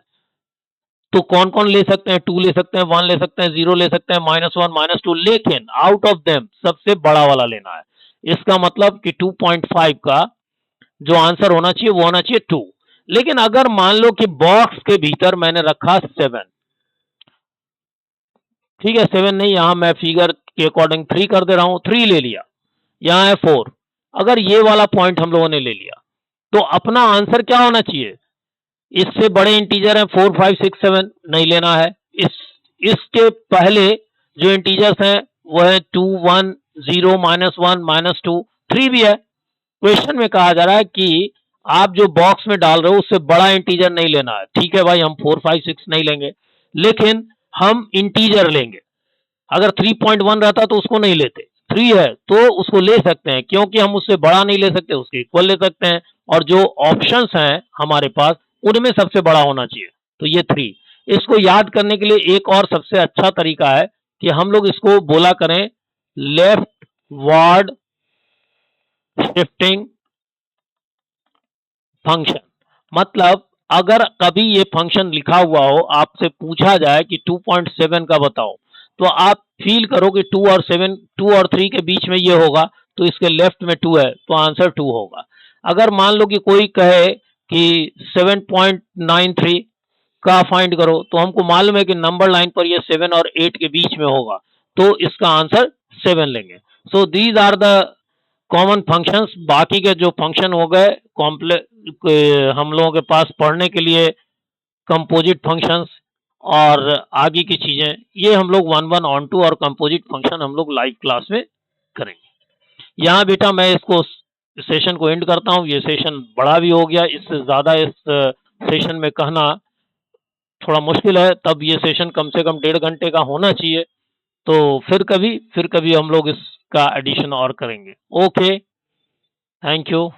तो कौन कौन ले सकते हैं, 2 ले सकते हैं, 1 ले सकते हैं, 0 ले सकते हैं, -1, -2, लेकिन आउट ऑफ देम सबसे बड़ा वाला लेना है। इसका मतलब कि 2.5 का जो आंसर होना चाहिए वो होना चाहिए 2। लेकिन अगर मान लो कि बॉक्स के भीतर मैंने रखा 7, ठीक है, 7 नहीं, यहां मैं फिगर के अकॉर्डिंग 3 कर दे रहा हूं, 3 ले लिया, यहां है 4, अगर ये वाला पॉइंट हम लोगों ने ले लिया, तो अपना आंसर क्या होना चाहिए, इससे बड़े इंटीजर हैं 4, 5, 6, 7 नहीं लेना है। इसके पहले जो इंटीजर्स हैं वो है 2, 1, 0, -1, -2, 3 भी है। क्वेश्चन में कहा जा रहा है कि आप जो बॉक्स में डाल रहे हो उससे बड़ा इंटीजर नहीं लेना है। ठीक है भाई, हम 4, 5, 6 नहीं लेंगे, लेकिन हम इंटीजर लेंगे। अगर 3.1 रहता तो उसको नहीं लेते, 3 है तो उसको ले सकते हैं, क्योंकि हम उससे बड़ा नहीं ले सकते, उसके इक्वल ले सकते हैं, और जो ऑप्शंस हैं हमारे पास उनमें सबसे बड़ा होना चाहिए, तो ये 3। इसको याद करने के लिए एक और सबसे अच्छा तरीका है कि हम लोग इसको बोला करें लेफ्ट वर्ड शिफ्टिंग फंक्शन। मतलब अगर कभी ये फंक्शन लिखा हुआ हो, आपसे पूछा जाए कि 2.7 का बताओ, तो आप फील करो कि 2 और 7, 2 और 3 के बीच में ये होगा, तो इसके लेफ्ट में 2 है, तो आंसर 2 होगा। अगर मान लो कि कोई कहे कि 7.93 का फाइंड करो, तो हमको मालूम है कि नंबर लाइन पर ये 7 और 8 के बीच में होगा, तो इसका आंसर 7 लेंगे। So these are the common functions. बाकी के जो फंक्शन हो गए हम लोगों के पास पढ़ने के लिए कंपोजिट फंक्शंस और आगे की चीज़ें, ये हम लोग 1-1 ऑन टू और कंपोजिट फंक्शन हम लोग लाइव क्लास में करेंगे। यहाँ बेटा मैं इसको सेशन को एंड करता हूँ, ये सेशन बड़ा भी हो गया, इससे ज़्यादा इस सेशन में कहना थोड़ा मुश्किल है, तब ये सेशन कम से कम 1.5 घंटे का होना चाहिए। तो फिर कभी हम लोग इसका एडिशन और करेंगे। Okay, thank you.